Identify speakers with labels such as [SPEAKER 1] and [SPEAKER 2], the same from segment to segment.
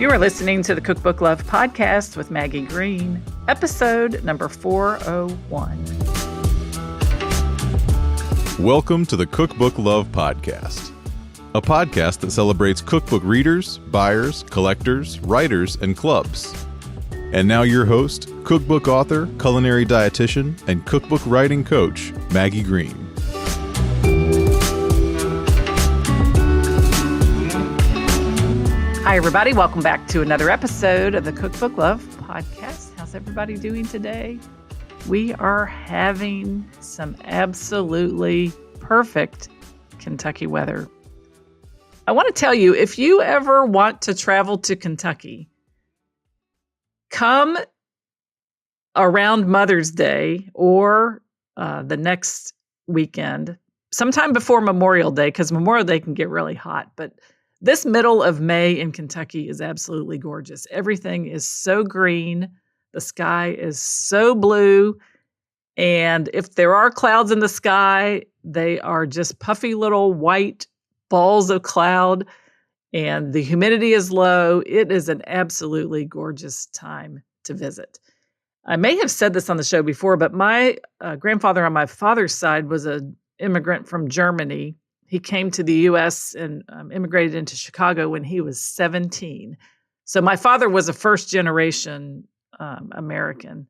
[SPEAKER 1] You are listening to the Cookbook Love Podcast with Maggie Green, episode number 401.
[SPEAKER 2] Welcome to the Cookbook Love Podcast, a podcast that celebrates cookbook readers, buyers, collectors, writers, and clubs. And now your host, cookbook author, culinary dietitian, and cookbook writing coach, Maggie Green.
[SPEAKER 1] Hi, everybody. Welcome back to another episode of the Cookbook Love Podcast. How's everybody doing today? We are having some absolutely perfect Kentucky weather. I want to tell you, if you ever want to travel to Kentucky, come around Mother's Day or the next weekend, sometime before Memorial Day, because Memorial Day can get really hot. But this middle of May in Kentucky is absolutely gorgeous. Everything is so green. The sky is so blue. And if there are clouds in the sky, they are just puffy little white balls of cloud. And the humidity is low. It is an absolutely gorgeous time to visit. I may have said this on the show before, but my grandfather on my father's side was an immigrant from Germany. He came to the U.S. and immigrated into Chicago when he was 17. So my father was a first-generation American.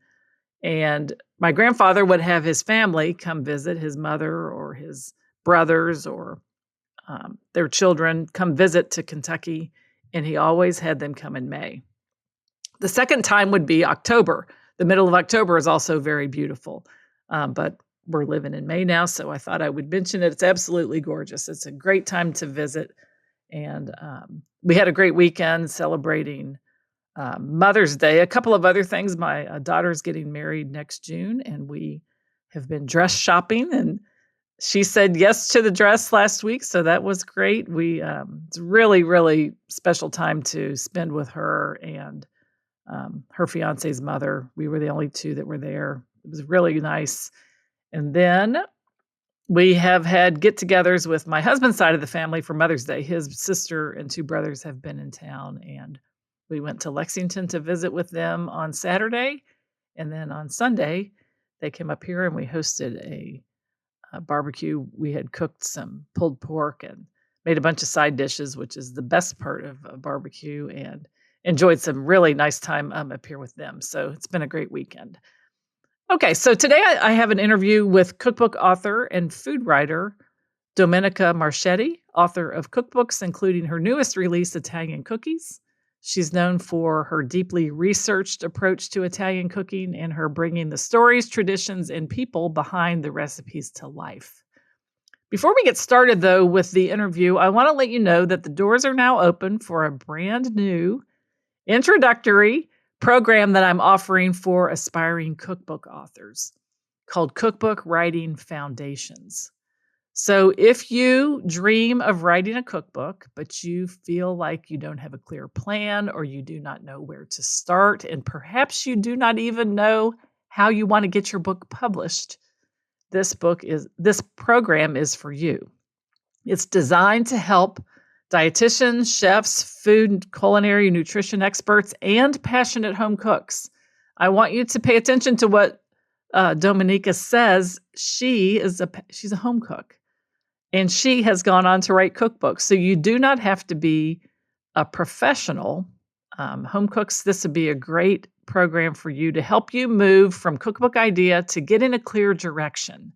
[SPEAKER 1] And my grandfather would have his family come visit, his mother or his brothers or their children come visit to Kentucky, and he always had them come in May. The second time would be October. The middle of October is also very beautiful, but we're living in May now, so I thought I would mention it. It's absolutely gorgeous. It's a great time to visit. And we had a great weekend celebrating Mother's Day. A couple of other things. My daughter's getting married next June, and we have been dress shopping. And she said yes to the dress last week, so that was great. It's a really, really special time to spend with her and her fiance's mother. We were the only two that were there. It was really nice. And then we have had get-togethers with my husband's side of the family for Mother's Day. His sister and two brothers have been in town, and we went to Lexington to visit with them on Saturday. And then on Sunday, they came up here and we hosted a barbecue. We had cooked some pulled pork and made a bunch of side dishes, which is the best part of a barbecue, and enjoyed some really nice time up here with them. So it's been a great weekend. Okay, so today I have an interview with cookbook author and food writer Domenica Marchetti, author of cookbooks, including her newest release, Italian Cookies. She's known for her deeply researched approach to Italian cooking and her bringing the stories, traditions, and people behind the recipes to life. Before we get started, though, with the interview, I want to let you know that the doors are now open for a brand new introductory program that I'm offering for aspiring cookbook authors called Cookbook Writing Foundations. So if you dream of writing a cookbook, but you feel like you don't have a clear plan or you do not know where to start, and perhaps you do not even know how you want to get your book published, this program is for you. It's designed to help dietitians, chefs, food, culinary, nutrition experts, and passionate home cooks. I want you to pay attention to what Domenica says. She's a home cook, and she has gone on to write cookbooks. So you do not have to be a professional home cooks. This would be a great program for you to help you move from cookbook idea to get in a clear direction.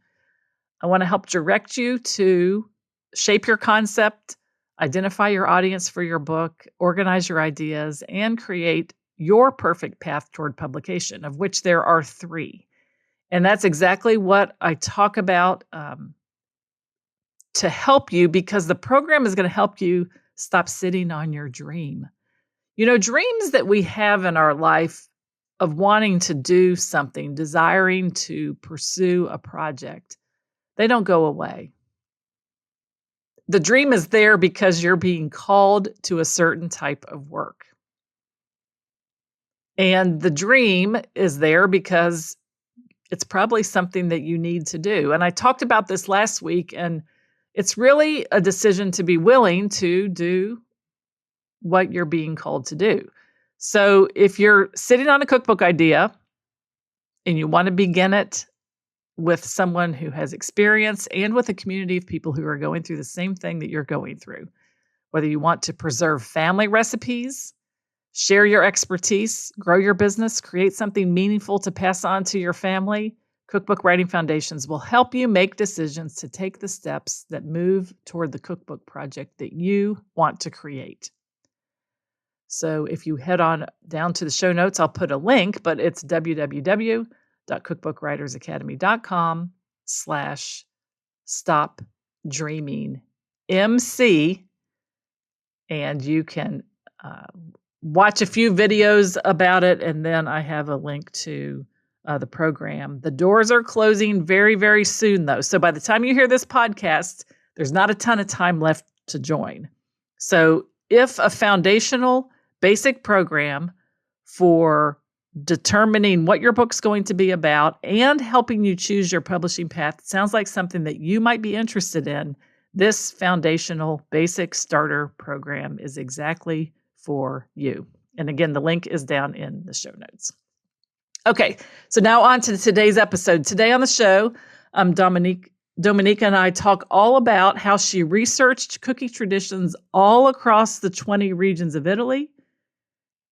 [SPEAKER 1] I want to help direct you to shape your concept, identify your audience for your book, organize your ideas, and create your perfect path toward publication, of which there are 3. And that's exactly what I talk about to help you, because the program is going to help you stop sitting on your dream. You know, dreams that we have in our life of wanting to do something, desiring to pursue a project, they don't go away. The dream is there because you're being called to a certain type of work. And the dream is there because it's probably something that you need to do. And I talked about this last week, and it's really a decision to be willing to do what you're being called to do. So if you're sitting on a cookbook idea and you want to begin it with someone who has experience and with a community of people who are going through the same thing that you're going through, whether you want to preserve family recipes, share your expertise, grow your business, create something meaningful to pass on to your family, Cookbook Writing Foundations will help you make decisions to take the steps that move toward the cookbook project that you want to create. So if you head on down to the show notes, I'll put a link, but it's www.cookbookwritersacademy.com/stopdreamingmc, and you can watch a few videos about it, and then I have a link to the program. The doors are closing very, very soon, though. So by the time you hear this podcast, there's not a ton of time left to join. So if a foundational basic program for determining what your book's going to be about and helping you choose your publishing path sounds like something that you might be interested in, this foundational basic starter program is exactly for you. And again, the link is down in the show notes. Okay, so now on to today's episode. Today on the show, Domenica and I talk all about how she researched cookie traditions all across the 20 regions of Italy,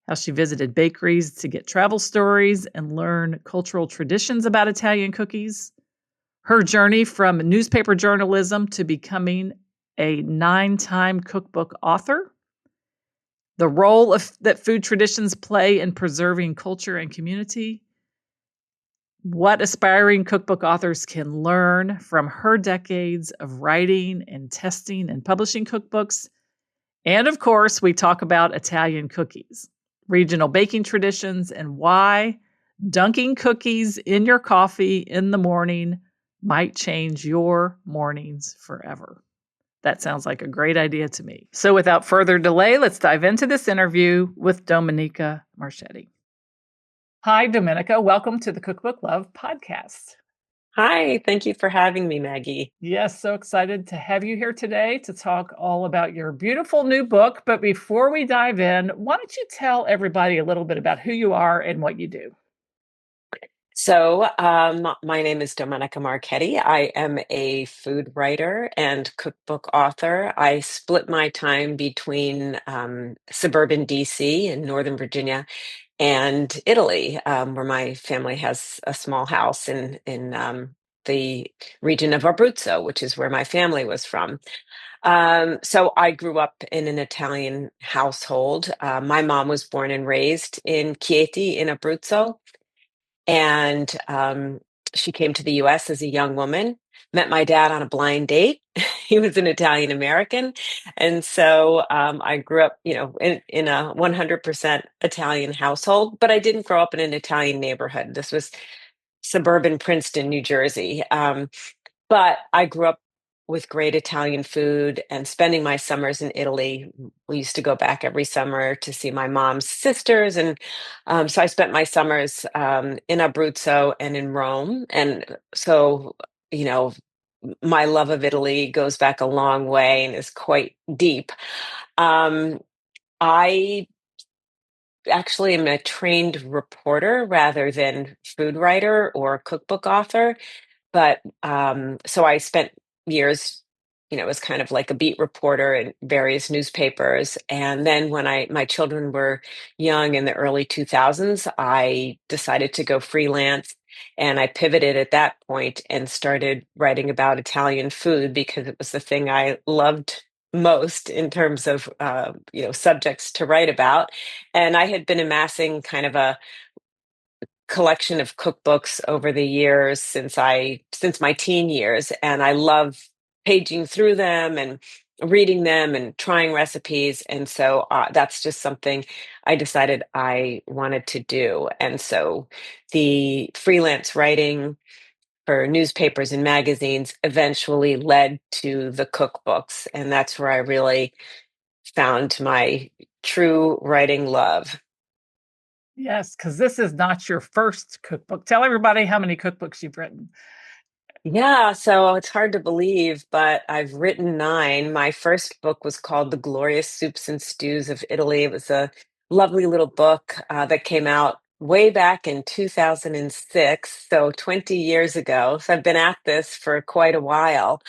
[SPEAKER 1] how she visited bakeries to get travel stories and learn cultural traditions about Italian cookies, her journey from newspaper journalism to becoming a 9-time cookbook author, the role that food traditions play in preserving culture and community, what aspiring cookbook authors can learn from her decades of writing and testing and publishing cookbooks. And of course, we talk about Italian cookies, regional baking traditions, and why dunking cookies in your coffee in the morning might change your mornings forever. That sounds like a great idea to me. So without further delay, let's dive into this interview with Domenica Marchetti. Hi, Domenica. Welcome to the Cookbook Love Podcast.
[SPEAKER 3] Hi, thank you for having me, Maggie.
[SPEAKER 1] Yes, so excited to have you here today to talk all about your beautiful new book. But before we dive in, why don't you tell everybody a little bit about who you are and what you do?
[SPEAKER 3] So, my name is Domenica Marchetti. I am a food writer and cookbook author. I split my time between suburban DC in Northern Virginia and Italy, where my family has a small house in the region of Abruzzo, which is where my family was from. So I grew up in an Italian household. My mom was born and raised in Chieti in Abruzzo, and she came to the US as a young woman, met my dad on a blind date. He was an Italian American. And so I grew up, in a 100% Italian household, but I didn't grow up in an Italian neighborhood. This was suburban Princeton, New Jersey. But I grew up with great Italian food and spending my summers in Italy. We used to go back every summer to see my mom's sisters. And so I spent my summers in Abruzzo and in Rome. And so, you know, my love of Italy goes back a long way and is quite deep. Um, I actually am a trained reporter rather than food writer or cookbook author. But, so I spent years, as kind of like a beat reporter in various newspapers, and then when my children were young in the early 2000s, I decided to go freelance, and I pivoted at that point and started writing about Italian food because it was the thing I loved most in terms of, subjects to write about, and I had been amassing kind of a collection of cookbooks over the years since my teen years, and I love paging through them and reading them and trying recipes, and so that's just something I decided I wanted to do. And so the freelance writing for newspapers and magazines eventually led to the cookbooks, and that's where I really found my true writing love.
[SPEAKER 1] Yes, because this is not your first cookbook. Tell everybody how many cookbooks you've written.
[SPEAKER 3] Yeah, so it's hard to believe, but I've written 9. My first book was called The Glorious Soups and Stews of Italy. It was a lovely little book that came out way back in 2006, so 20 years ago. So I've been at this for quite a while.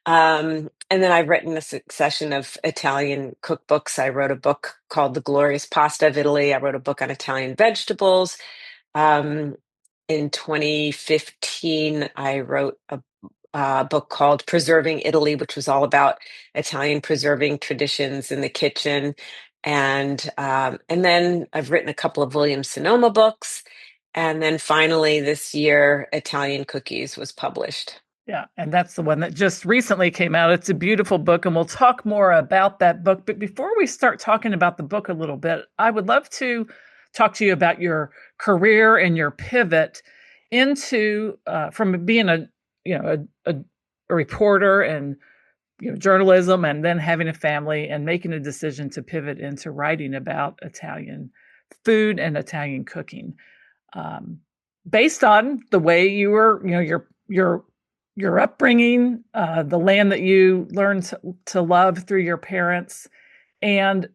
[SPEAKER 3] And then I've written a succession of Italian cookbooks. I wrote a book called The Glorious Pasta of Italy. I wrote a book on Italian vegetables. Um, in 2015, I wrote a book called Preserving Italy, which was all about Italian preserving traditions in the kitchen. And then I've written a couple of William Sonoma books. And then finally this year, Italian Cookies was published.
[SPEAKER 1] Yeah, and that's the one that just recently came out. It's a beautiful book, and we'll talk more about that book. But before we start talking about the book a little bit, I would love to talk to you about your career and your pivot into from being a reporter and journalism, and then having a family and making a decision to pivot into writing about Italian food and Italian cooking, um, based on the way you were, your upbringing, the land that you learned to love through your parents, and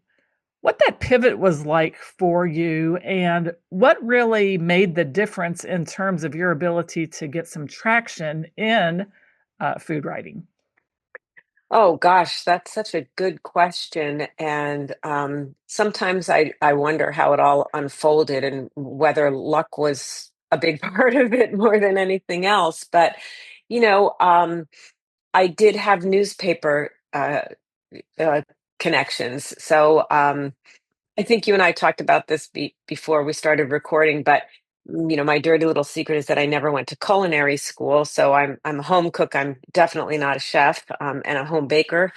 [SPEAKER 1] what that pivot was like for you, and what really made the difference in terms of your ability to get some traction in food writing.
[SPEAKER 3] Oh gosh, that's such a good question. And sometimes I wonder how it all unfolded and whether luck was a big part of it more than anything else. But, you know, I did have newspaper uh, connections. So I think you and I talked about this before we started recording, but my dirty little secret is that I never went to culinary school. So I'm a home cook. I'm definitely not a chef, and a home baker.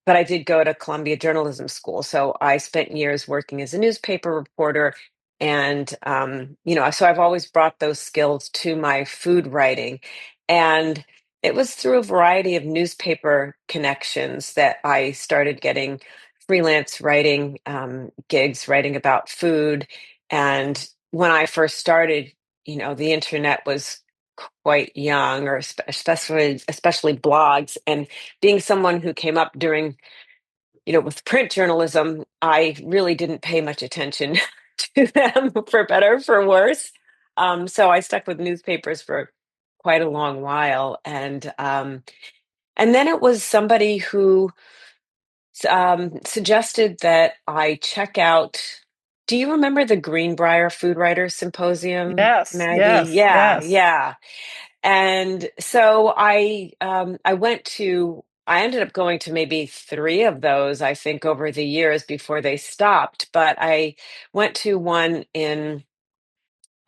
[SPEAKER 3] But I did go to Columbia Journalism School, so I spent years working as a newspaper reporter, and so I've always brought those skills to my food writing, and it was through a variety of newspaper connections that I started getting freelance writing gigs, writing about food. And when I first started, the internet was quite young, or especially blogs, and being someone who came up during, with print journalism, I really didn't pay much attention to them, for better, for worse. So I stuck with newspapers for quite a long while, and then it was somebody who suggested that I check out. Do you remember the Greenbrier Food Writers Symposium,
[SPEAKER 1] Yes,
[SPEAKER 3] Maggie?
[SPEAKER 1] yes,
[SPEAKER 3] Yeah,
[SPEAKER 1] yes.
[SPEAKER 3] yeah. And so I ended up going to maybe 3 of those, I think, over the years before they stopped. But I went to one in,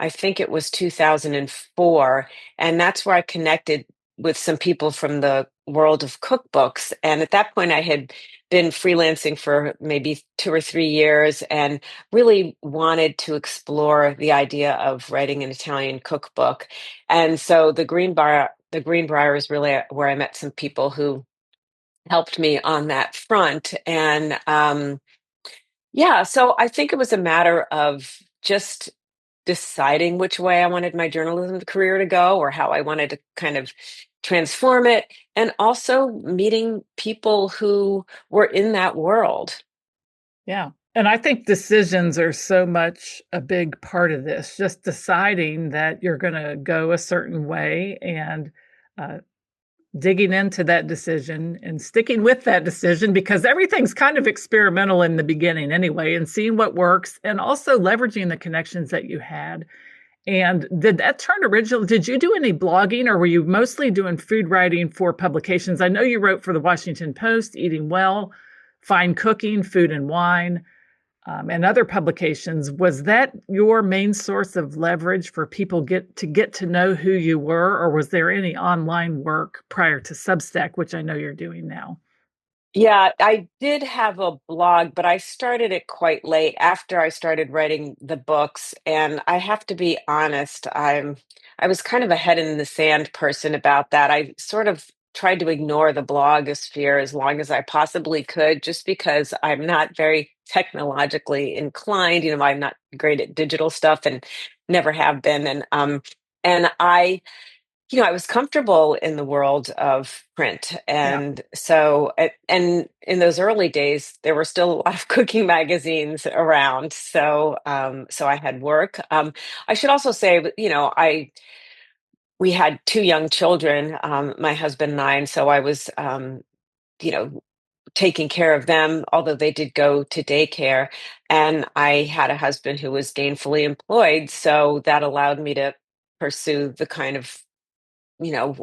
[SPEAKER 3] I think it was 2004, and that's where I connected with some people from the world of cookbooks. And at that point, I had been freelancing for maybe 2 or 3 years and really wanted to explore the idea of writing an Italian cookbook. And so the Greenbrier is really where I met some people who helped me on that front. And yeah, so I think it was a matter of just deciding which way I wanted my journalism career to go, or how I wanted to kind of transform it, and also meeting people who were in that world.
[SPEAKER 1] Yeah. And I think decisions are so much a big part of this, just deciding that you're going to go a certain way, and uh, digging into that decision and sticking with that decision, because everything's kind of experimental in the beginning anyway, and seeing what works, and also leveraging the connections that you had. And did that turn original? Did you do any blogging, or were you mostly doing food writing for publications? I know you wrote for the Washington Post, Eating Well, Fine Cooking, Food and Wine, and other publications. Was that your main source of leverage for people get to know who you were, or was there any online work prior to Substack, which I know you're doing now?
[SPEAKER 3] Yeah, I did have a blog, but I started it quite late after I started writing the books. And I have to be honest, I was kind of a head in the sand person about that. I sort of tried to ignore the blogosphere as long as I possibly could, just because I'm not very technologically inclined. I'm not great at digital stuff and never have been. And I I was comfortable in the world of print.
[SPEAKER 1] Yeah.
[SPEAKER 3] And so, and in those early days, there were still a lot of cooking magazines around. So I had work. I should also say, we had two young children, my husband and I, and so I was, you know, taking care of them, although they did go to daycare. And I had a husband who was gainfully employed, so that allowed me to pursue the kind of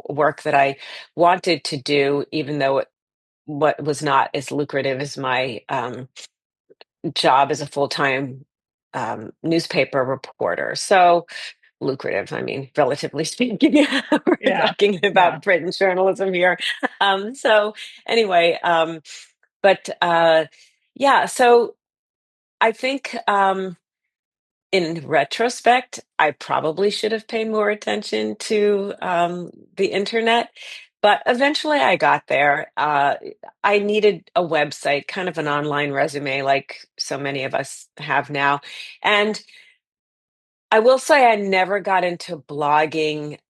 [SPEAKER 3] work that I wanted to do, even though what was not as lucrative as my job as a full time newspaper reporter. So lucrative, I mean, relatively speaking, we're
[SPEAKER 1] Yeah.
[SPEAKER 3] talking
[SPEAKER 1] Yeah.
[SPEAKER 3] about print and journalism here. So anyway, but yeah, so I think. In retrospect, I probably should have paid more attention to the internet, but eventually I got there. I needed a website, kind of an online resume, like so many of us have now. And I will say I never got into blogging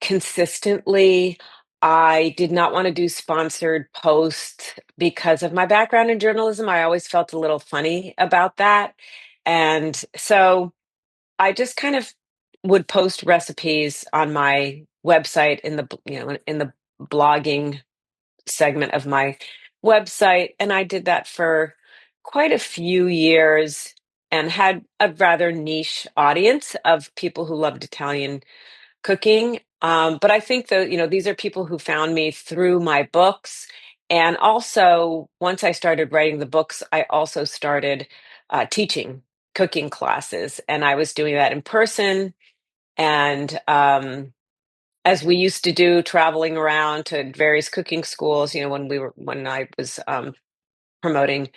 [SPEAKER 3] consistently. I did not want to do sponsored posts because of my background in journalism. I always felt a little funny about that. And so I just kind of would post recipes on my website in the blogging segment of my website, and I did that for quite a few years and had a rather niche audience of people who loved Italian cooking. But I think that, these are people who found me through my books. And also, once I started writing the books, I also started teaching cooking classes. And I was doing that in person. And as we used to do, traveling around to various cooking schools, when I was promoting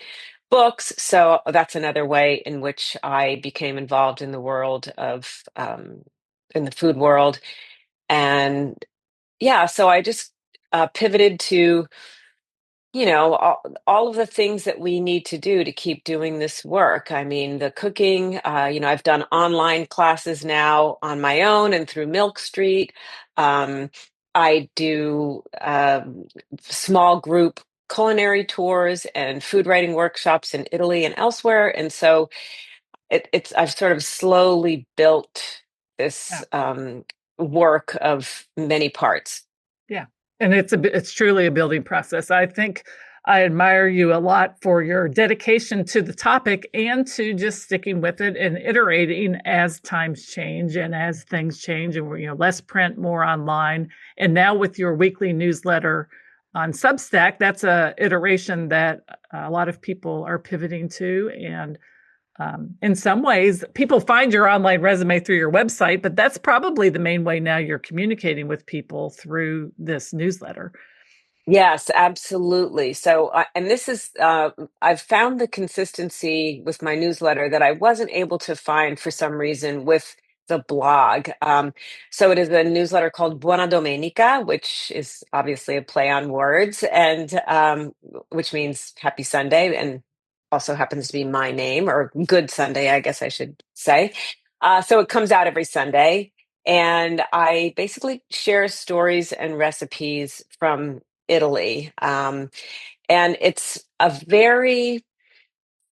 [SPEAKER 3] books. So that's another way in which I became involved in the world of, in the food world. And yeah, so I just pivoted to, all of the things that we need to do to keep doing this work. I mean, the cooking, I've done online classes now on my own and through Milk Street. Um, I do small group culinary tours and food writing workshops in Italy and elsewhere. And so I've sort of slowly built
[SPEAKER 1] Yeah.
[SPEAKER 3] this work of many parts.
[SPEAKER 1] Yeah. And it's truly a building process. I think I admire you a lot for your dedication to the topic and to just sticking with it and iterating as times change and as things change and less print, more online. And now with your weekly newsletter on Substack, that's a iteration that a lot of people are pivoting to. And in some ways, people find your online resume through your website, but that's probably the main way now you're communicating with people through this newsletter.
[SPEAKER 3] Yes, absolutely. So, and this is, I've found the consistency with my newsletter that I wasn't able to find for some reason with the blog. So it is a newsletter called Buona Domenica, which is obviously a play on words, and which means Happy Sunday, and also happens to be my name, or Good Sunday, I guess I should say. So it comes out every Sunday. And I basically share stories and recipes from Italy. And it's a very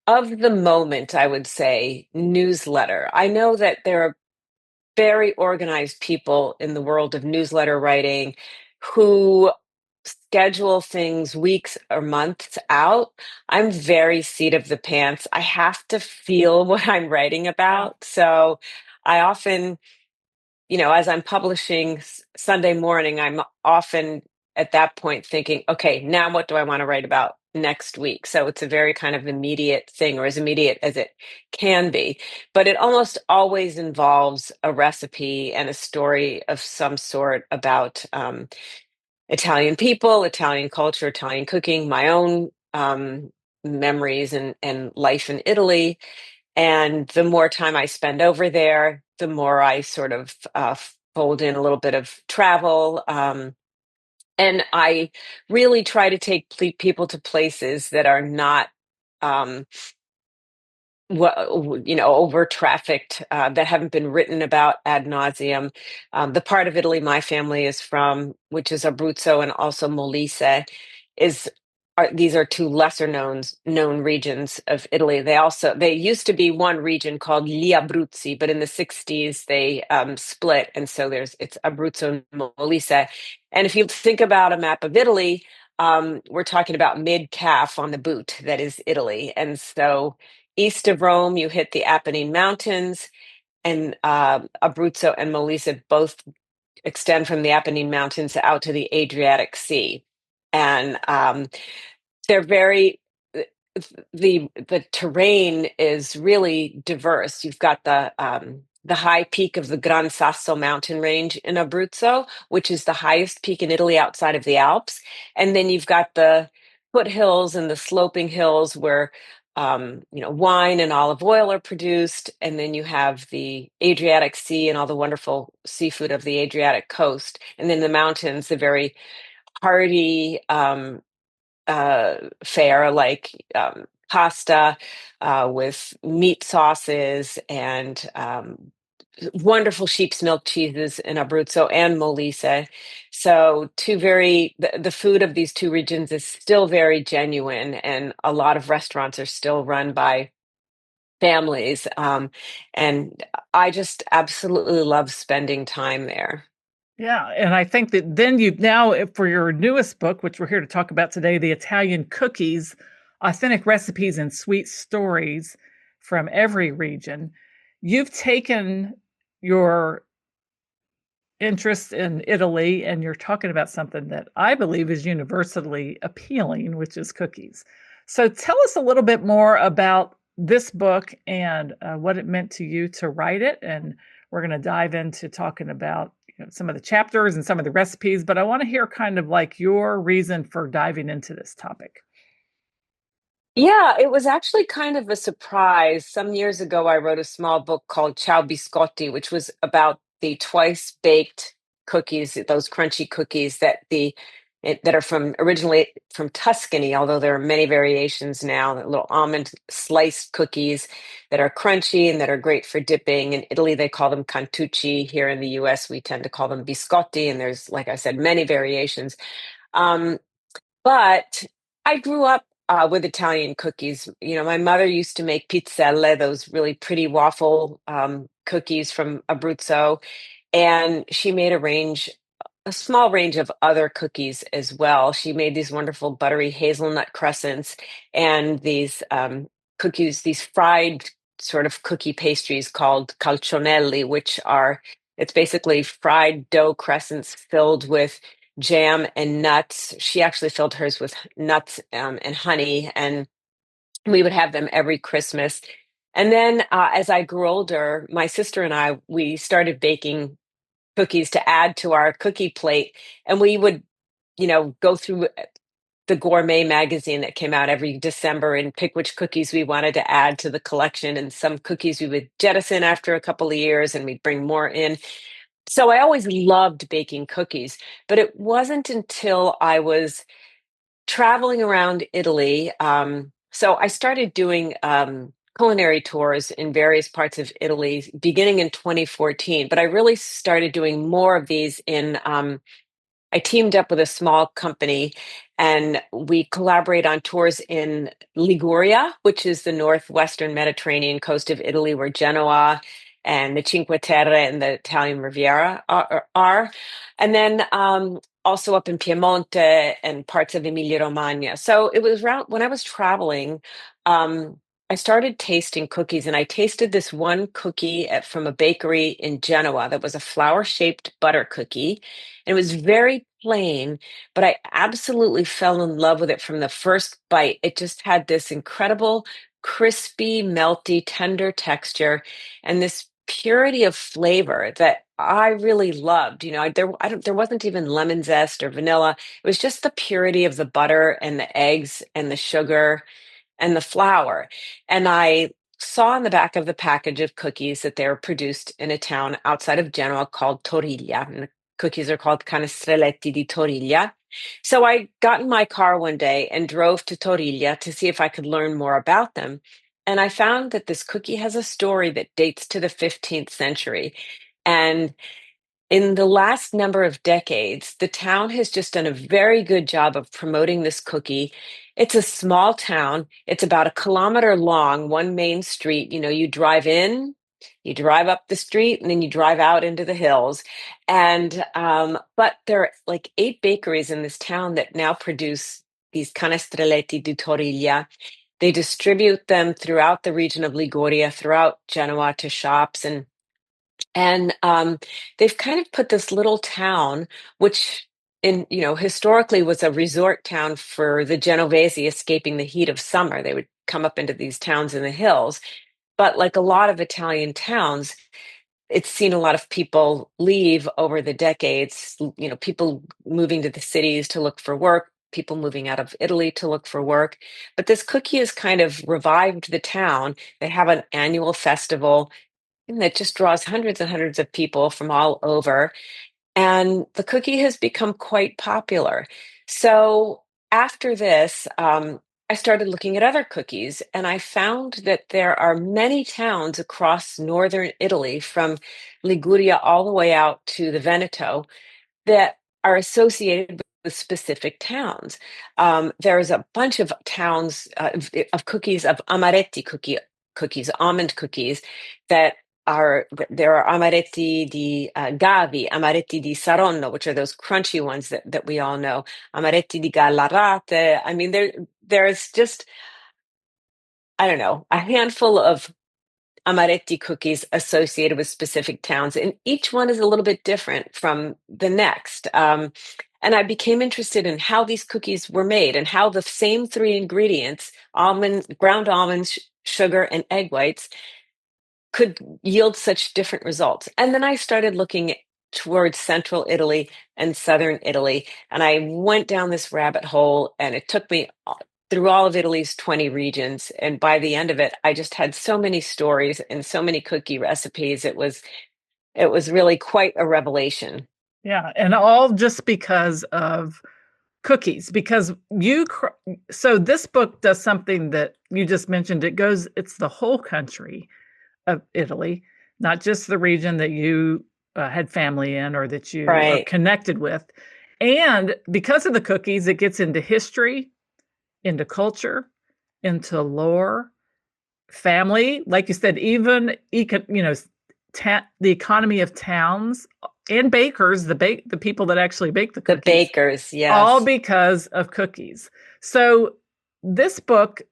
[SPEAKER 3] of the moment, I would say, newsletter. I know that there are very organized people in the world of newsletter writing who schedule things weeks or months out. I'm very seat of the pants. I have to feel what I'm writing
[SPEAKER 1] Yeah.
[SPEAKER 3] about. So I often, as I'm publishing Sunday morning, I'm often at that point thinking, okay, now what do I want to write about next week? So it's a very kind of immediate thing, or as immediate as it can be. But it almost always involves a recipe and a story of some sort about Italian people, Italian culture, Italian cooking, my own memories and life in Italy. And the more time I spend over there, the more I sort of fold in a little bit of travel. And I really try to take people to places that are not um, over trafficked, that haven't been written about ad nauseum. The part of Italy my family is from, which is Abruzzo and also Molise, is these are two lesser known regions of Italy. They used to be one region called Gli Abruzzi, but in the 60s they split, and so it's Abruzzo and Molise. And if you think about a map of Italy, we're talking about mid-calf on the boot, that is Italy. And so east of Rome, you hit the Apennine Mountains, and Abruzzo and Molise both extend from the Apennine Mountains out to the Adriatic Sea. And they're very the terrain is really diverse. You've got the high peak of the Gran Sasso mountain range in Abruzzo, which is the highest peak in Italy outside of the Alps. And then you've got the foothills and the sloping hills where wine and olive oil are produced. And then you have the Adriatic Sea and all the wonderful seafood of the Adriatic coast. And then the mountains, the very hardy fare like pasta with meat sauces and wonderful sheep's milk cheeses in Abruzzo and Molise. So the food of these two regions is still very genuine, and a lot of restaurants are still run by families. And I just absolutely love spending time there.
[SPEAKER 1] Yeah, and I think that then you've now, for your newest book, which we're here to talk about today, The Italian Cookies, Authentic Recipes and Sweet Stories from Every Region, you've taken your interest in Italy and you're talking about something that I believe is universally appealing, which is cookies. So tell us a little bit more about this book and what it meant to you to write it. And we're going to dive into talking about some of the chapters and some of the recipes, but I want to hear kind of like your reason for diving into this topic.
[SPEAKER 3] Yeah, it was actually kind of a surprise. Some years ago, I wrote a small book called Ciao Biscotti, which was about the twice baked cookies, those crunchy cookies that are from originally from Tuscany, although there are many variations now, the little almond sliced cookies that are crunchy and that are great for dipping. In Italy, they call them cantucci. Here in the US, we tend to call them biscotti, and there's, like I said, many variations. Um, but I grew up with Italian cookies. My mother used to make pizzelle, those really pretty waffle cookies from Abruzzo, and she made a small range of other cookies as well. She made these wonderful buttery hazelnut crescents and these cookies, these fried sort of cookie pastries called calzonelli, it's basically fried dough crescents filled with jam and nuts. She actually filled hers with nuts and honey, and we would have them every Christmas. And then as I grew older, my sister and we started baking cookies to add to our cookie plate. And we would, go through the gourmet magazine that came out every December and pick which cookies we wanted to add to the collection. And some cookies we would jettison after a couple of years and we'd bring more in. So I always loved baking cookies, but it wasn't until I was traveling around Italy. So I started doing culinary tours in various parts of Italy beginning in 2014, but I really started doing more of these I teamed up with a small company and we collaborate on tours in Liguria, which is the northwestern Mediterranean coast of Italy, where Genoa and the Cinque Terre and the Italian Riviera are. And then also up in Piemonte and parts of Emilia-Romagna. So it was around when I was traveling, I started tasting cookies, and I tasted this one cookie from a bakery in Genoa that was a flower-shaped butter cookie. And it was very plain, but I absolutely fell in love with it from the first bite. It just had this incredible, crispy, melty, tender texture and this purity of flavor that I really loved. There wasn't even lemon zest or vanilla. It was just the purity of the butter and the eggs and the sugar and the flour. And I saw on the back of the package of cookies that they were produced in a town outside of Genoa called Toriglia. And the cookies are called canestrelletti di Toriglia. So I got in my car one day and drove to Toriglia to see if I could learn more about them. And I found that this cookie has a story that dates to the 15th century. And in the last number of decades, the town has just done a very good job of promoting this cookie. It's a small town. It's about 1 kilometer long, one main street. You drive in, you drive up the street, and then you drive out into the hills. And but there are like 8 bakeries in this town that now produce these canestrelletti di toriglia. They distribute them throughout the region of Liguria, throughout Genoa to shops, and they've kind of put this little town, which historically was a resort town for the Genovese escaping the heat of summer. They would come up into these towns in the hills. But like a lot of Italian towns, it's seen a lot of people leave over the decades, people moving to the cities to look for work, people moving out of Italy to look for work. But this cookie has kind of revived the town. They have an annual festival and that just draws hundreds and hundreds of people from all over. And the cookie has become quite popular. So after this, I started looking at other cookies, and I found that there are many towns across northern Italy, from Liguria all the way out to the Veneto, that are associated with specific towns. There's a bunch of towns of cookies, of cookies, almond cookies, that there are amaretti di Gavi, amaretti di Saronno, which are those crunchy ones that we all know, amaretti di Gallarate. I mean, there's just, I don't know, a handful of amaretti cookies associated with specific towns, and each one is a little bit different from the next. And I became interested in how these cookies were made and how the same 3 ingredients, ground almonds, sugar, and egg whites, could yield such different results. And then I started looking towards central Italy and southern Italy, and I went down this rabbit hole, and it took me through all of Italy's 20 regions. And by the end of it, I just had so many stories and so many cookie recipes. It was really quite a revelation.
[SPEAKER 1] Yeah, and all just because of cookies. Because so this book does something that you just mentioned. It's the whole country of Italy, not just the region that you had family in or that you are
[SPEAKER 3] Right.
[SPEAKER 1] connected with. And because of the cookies, it gets into history, into culture, into lore, family, like you said, even the economy of towns and bakers, the people that actually bake the
[SPEAKER 3] The
[SPEAKER 1] cookies,
[SPEAKER 3] bakers,
[SPEAKER 1] all
[SPEAKER 3] yes.
[SPEAKER 1] because of cookies. So this book,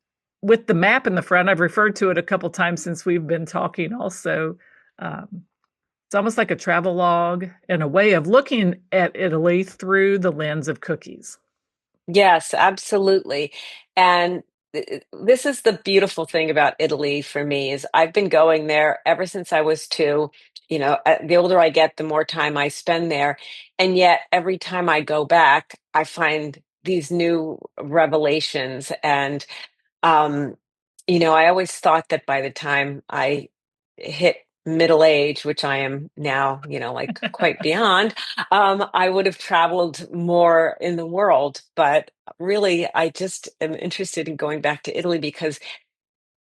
[SPEAKER 1] with the map in the front, I've referred to it a couple times since we've been talking also. It's almost like a travel log and a way of looking at Italy through the lens of cookies.
[SPEAKER 3] Yes, absolutely. And this is the beautiful thing about Italy for me is I've been going there ever since I was 2. The older I get, the more time I spend there. And yet every time I go back, I find these new revelations. And um, I always thought that by the time I hit middle age, which I am now, like quite beyond, I would have traveled more in the world. But really, I just am interested in going back to Italy because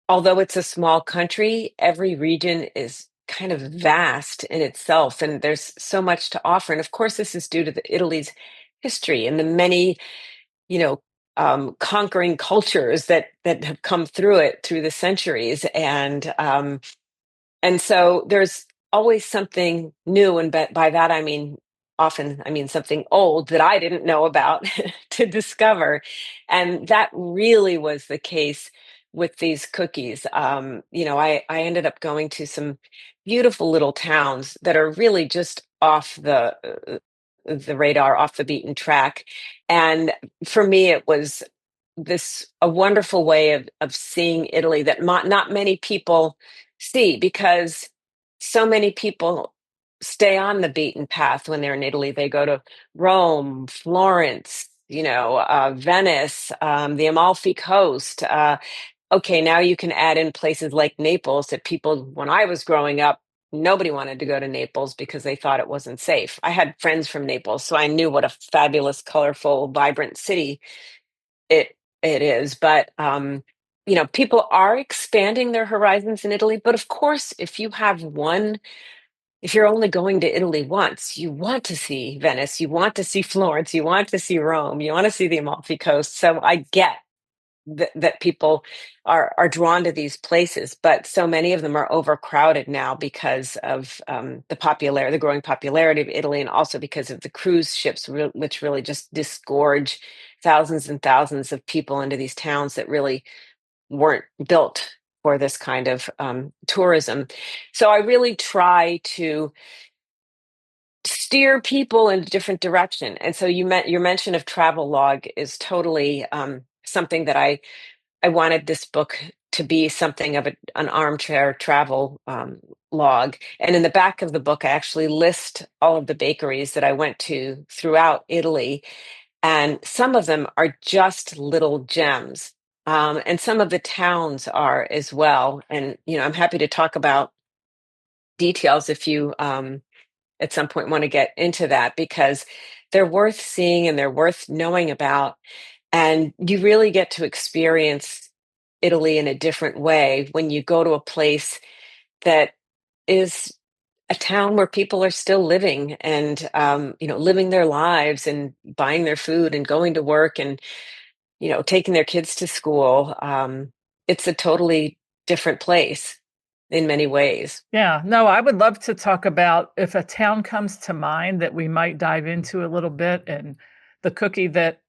[SPEAKER 3] although it's a small country, every region is kind of vast in itself, and there's so much to offer. And of course, this is due to Italy's history and the many, you know, conquering cultures that have come through it through the centuries. And so there's always something new, and by that I mean often I mean something old that I didn't know about to discover. And that really was the case with these cookies. I ended up going to some beautiful little towns that are really just off the radar, off the beaten track. And for me, it was this a wonderful way of seeing Italy that not many people see, because so many people stay on the beaten path when they're in Italy. They go to Rome, Florence, Venice, the Amalfi Coast. Okay, now you can add in places like Naples that people, when I was growing up, nobody wanted to go to Naples because they thought it wasn't safe. I had friends from Naples, so I knew what a fabulous, colorful, vibrant city it is. But people are expanding their horizons in Italy, but of course, if you're only going to Italy once, you want to see Venice, you want to see Florence, you want to see Rome, you want to see the Amalfi Coast. So I get that people are drawn to these places, but so many of them are overcrowded now because of the growing popularity of Italy, and also because of the cruise ships, which really just disgorge thousands and thousands of people into these towns that really weren't built for this kind of tourism. So I really try to steer people in a different direction. And so your mention of travel log is totally something that I wanted this book to be something of an armchair travel log. And in the back of the book, I actually list all of the bakeries that I went to throughout Italy. And some of them are just little gems. And some of the towns are as well. And, I'm happy to talk about details if you at some point want to get into that, because they're worth seeing and they're worth knowing about. And you really get to experience Italy in a different way when you go to a place that is a town where people are still living and living their lives and buying their food and going to work and taking their kids to school. It's a totally different place in many ways.
[SPEAKER 1] Yeah, no, I would love to talk about if a town comes to mind that we might dive into a little bit, and the cookie that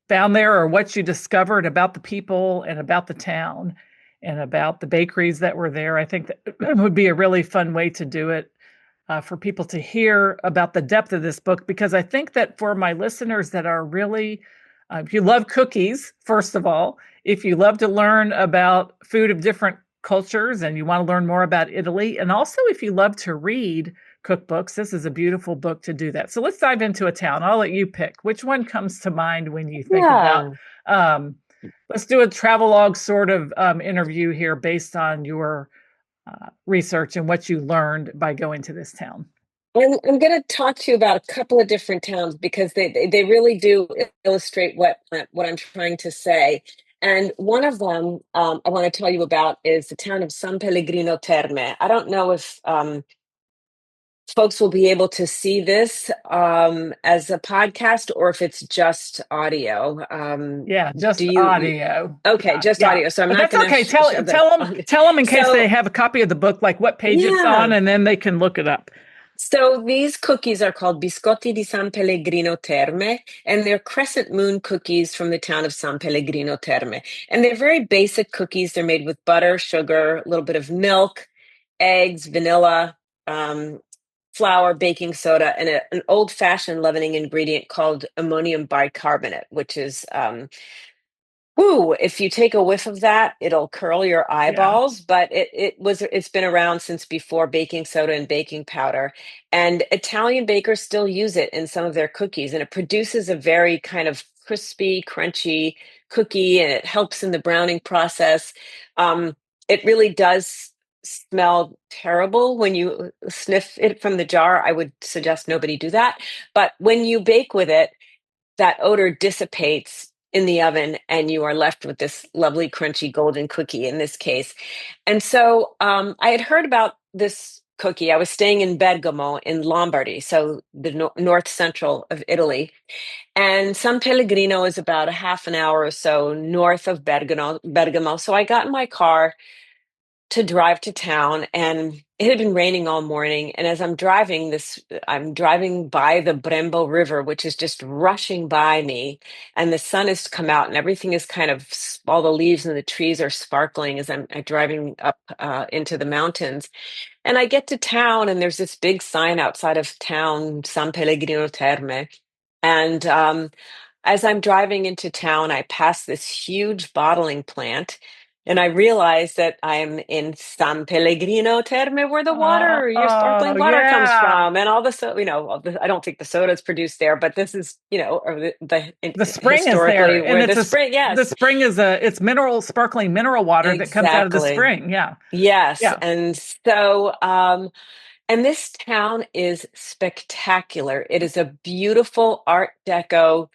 [SPEAKER 1] found there, or what you discovered about the people and about the town and about the bakeries that were there. I think that would be a really fun way to do it, for people to hear about the depth of this book, because I think that for my listeners that are really, if you love cookies, first of all, if you love to learn about food of different cultures and you want to learn more about Italy, and also if you love to read cookbooks, this is a beautiful book to do that. So let's dive into a town. I'll let you pick. Which one comes to mind when you think about,
[SPEAKER 3] Yeah.
[SPEAKER 1] let's do a travelogue sort of interview here based on your research and what you learned by going to this town.
[SPEAKER 3] I'm going to talk to you about a couple of different towns because they really do illustrate what I'm trying to say. And one of them I want to tell you about is the town of San Pellegrino Terme. I don't know if folks will be able to see this as a podcast or if it's just audio.
[SPEAKER 1] Yeah, just
[SPEAKER 3] Do you?
[SPEAKER 1] audio.
[SPEAKER 3] Okay,
[SPEAKER 1] Yeah,
[SPEAKER 3] just
[SPEAKER 1] yeah.
[SPEAKER 3] audio. So I'm
[SPEAKER 1] But
[SPEAKER 3] not
[SPEAKER 1] that's
[SPEAKER 3] going to
[SPEAKER 1] okay. Tell
[SPEAKER 3] show that.
[SPEAKER 1] tell them tell them in case
[SPEAKER 3] So
[SPEAKER 1] they have a copy of the book, like what page it's on,
[SPEAKER 3] yeah.
[SPEAKER 1] and then they can look it up.
[SPEAKER 3] So these cookies are called Biscotti di San Pellegrino Terme, and they're crescent moon cookies from the town of San Pellegrino Terme. And they're very basic cookies. They're made with butter, sugar, a little bit of milk, eggs, vanilla, flour, baking soda, and an old-fashioned leavening ingredient called ammonium bicarbonate, which is woo, if you take a whiff of that, it'll curl your
[SPEAKER 1] Yeah.
[SPEAKER 3] eyeballs, but it's been around since before baking soda and baking powder. And Italian bakers still use it in some of their cookies, and it produces a very kind of crispy, crunchy cookie, and it helps in the browning process. It really does smell terrible when you sniff it from the jar. I would suggest nobody do that. But when you bake with it, that odor dissipates in the oven and you are left with this lovely crunchy golden cookie in this case. And so I had heard about this cookie. I was staying in Bergamo in Lombardy, so the north central of Italy. And San Pellegrino is about a half an hour or so north of Bergamo. So I got in my car to drive to town, and it had been raining all morning. And as I'm driving by the Brembo River, which is just rushing by me, and the sun has come out and everything is kind of, all the leaves and the trees are sparkling as I'm driving up into the mountains. And I get to town, and there's this big sign outside of town, San Pellegrino Terme. And as I'm driving into town, I pass this huge bottling plant, and I realize that I'm in San Pellegrino Terme, where your
[SPEAKER 1] Oh,
[SPEAKER 3] sparkling water comes
[SPEAKER 1] yeah.
[SPEAKER 3] from, and all the I don't think the soda is produced there, but this is or
[SPEAKER 1] The spring is there,
[SPEAKER 3] historically
[SPEAKER 1] and
[SPEAKER 3] where the spring.
[SPEAKER 1] the
[SPEAKER 3] Yes,
[SPEAKER 1] spring is it's sparkling mineral water that comes out of the
[SPEAKER 3] exactly.
[SPEAKER 1] spring. Yeah.
[SPEAKER 3] Yes,
[SPEAKER 1] Yeah.
[SPEAKER 3] and so and this town is spectacular. It is a beautiful Art Deco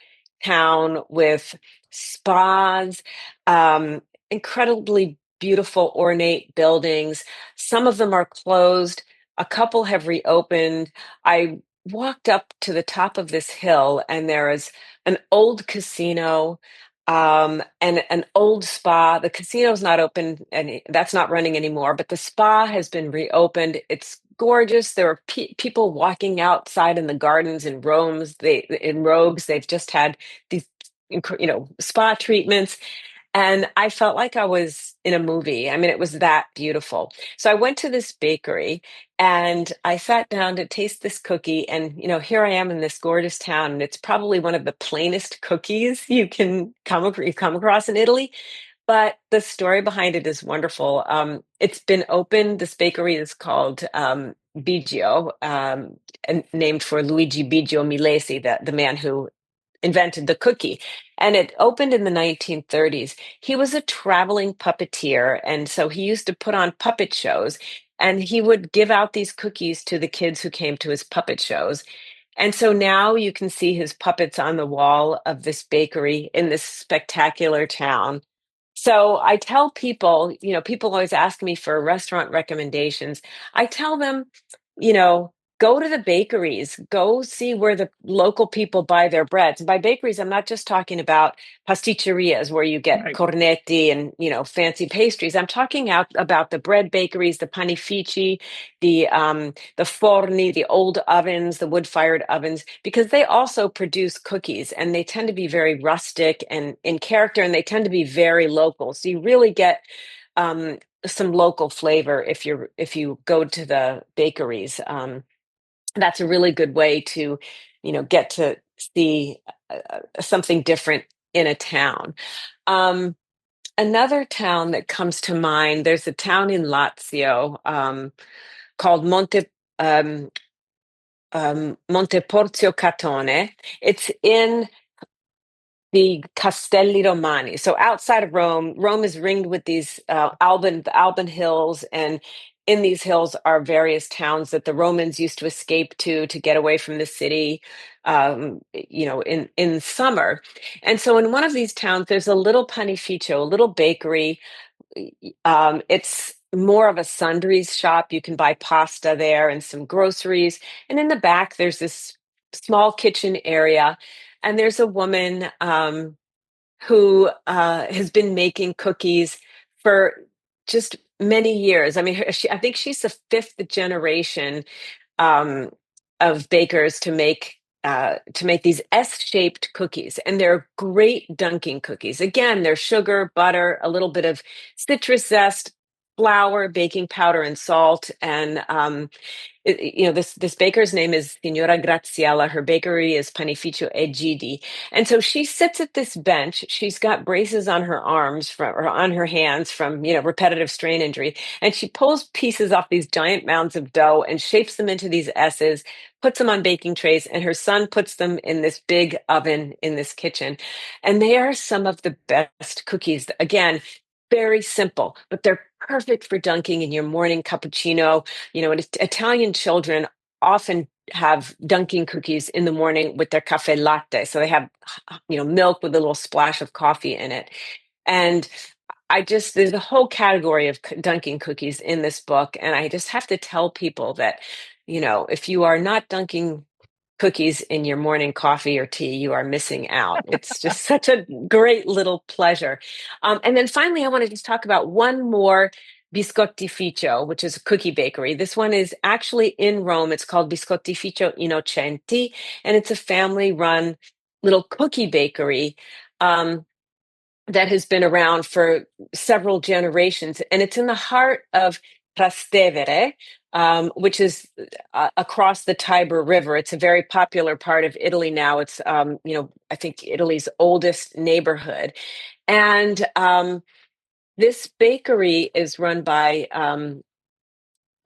[SPEAKER 3] town with spas, um, incredibly beautiful, ornate buildings. Some of them are closed. A couple have reopened. I walked up to the top of this hill, and there is an old casino, and an old spa. The casino's not open, and that's not running anymore, but the spa has been reopened. It's gorgeous. There are people walking outside in the gardens in in robes. They've just had these spa treatments. And I felt like I was in a movie. I mean, it was that beautiful. So I went to this bakery and I sat down to taste this cookie. And, here I am in this gorgeous town. And it's probably one of the plainest cookies you come across in Italy. But the story behind it is wonderful. It's been opened. This bakery is called Biggio, and named for Luigi Biggio Milesi, the man who invented the cookie. And it opened in the 1930s. He was a traveling puppeteer. And so he used to put on puppet shows. And he would give out these cookies to the kids who came to his puppet shows. And so now you can see his puppets on the wall of this bakery in this spectacular town. So I tell people, people always ask me for restaurant recommendations. I tell them, you know, go to the bakeries, go see where the local people buy their breads. And by bakeries, I'm not just talking about pasticcerias where you get
[SPEAKER 1] Right.
[SPEAKER 3] cornetti and, fancy pastries. I'm talking out about the bread bakeries, the panifici, the forni, the old ovens, the wood-fired ovens, because they also produce cookies and they tend to be very rustic and in character, and they tend to be very local. So you really get some local flavor if you go to the bakeries. That's a really good way to, get to see something different in a town. Um, Another town that comes to mind, there's a town in Lazio called um, Monteporzio Catone. It's in the Castelli Romani. So outside of Rome, Rome is ringed with these the Alban hills, and in these hills are various towns that the Romans used to escape to get away from the city, in summer. And so in one of these towns, there's a little panificio, a little bakery. It's more of a sundries shop. You can buy pasta there and some groceries. And in the back, there's this small kitchen area. And there's a woman who has been making cookies for just many years. I mean, I think she's the fifth generation um, of bakers to make these S-shaped cookies, and they're great dunking cookies. Again, they're sugar, butter, a little bit of citrus zest, flour, baking powder, and salt. And this baker's name is Signora Graziella. Her bakery is Panificio Egidi. And so she sits at this bench. She's got braces on her arms or on her hands from, repetitive strain injury. And she pulls pieces off these giant mounds of dough and shapes them into these S's, puts them on baking trays, and her son puts them in this big oven in this kitchen. And they are some of the best cookies. Again, very simple, but they're perfect for dunking in your morning cappuccino. And Italian children often have dunking cookies in the morning with their caffè latte. So they have, milk with a little splash of coffee in it. And there's a whole category of dunking cookies in this book. And I just have to tell people that, if you are not dunking cookies in your morning coffee or tea, you are missing out. It's just such a great little pleasure. And then finally, I want to just talk about one more biscottificio, which is a cookie bakery. This one is actually in Rome. It's called Biscottificio Innocenti, and it's a family-run little cookie bakery that has been around for several generations. And it's in the heart of Trastevere, which is across the Tiber River. It's a very popular part of Italy now. It's, I think Italy's oldest neighborhood. And this bakery is run by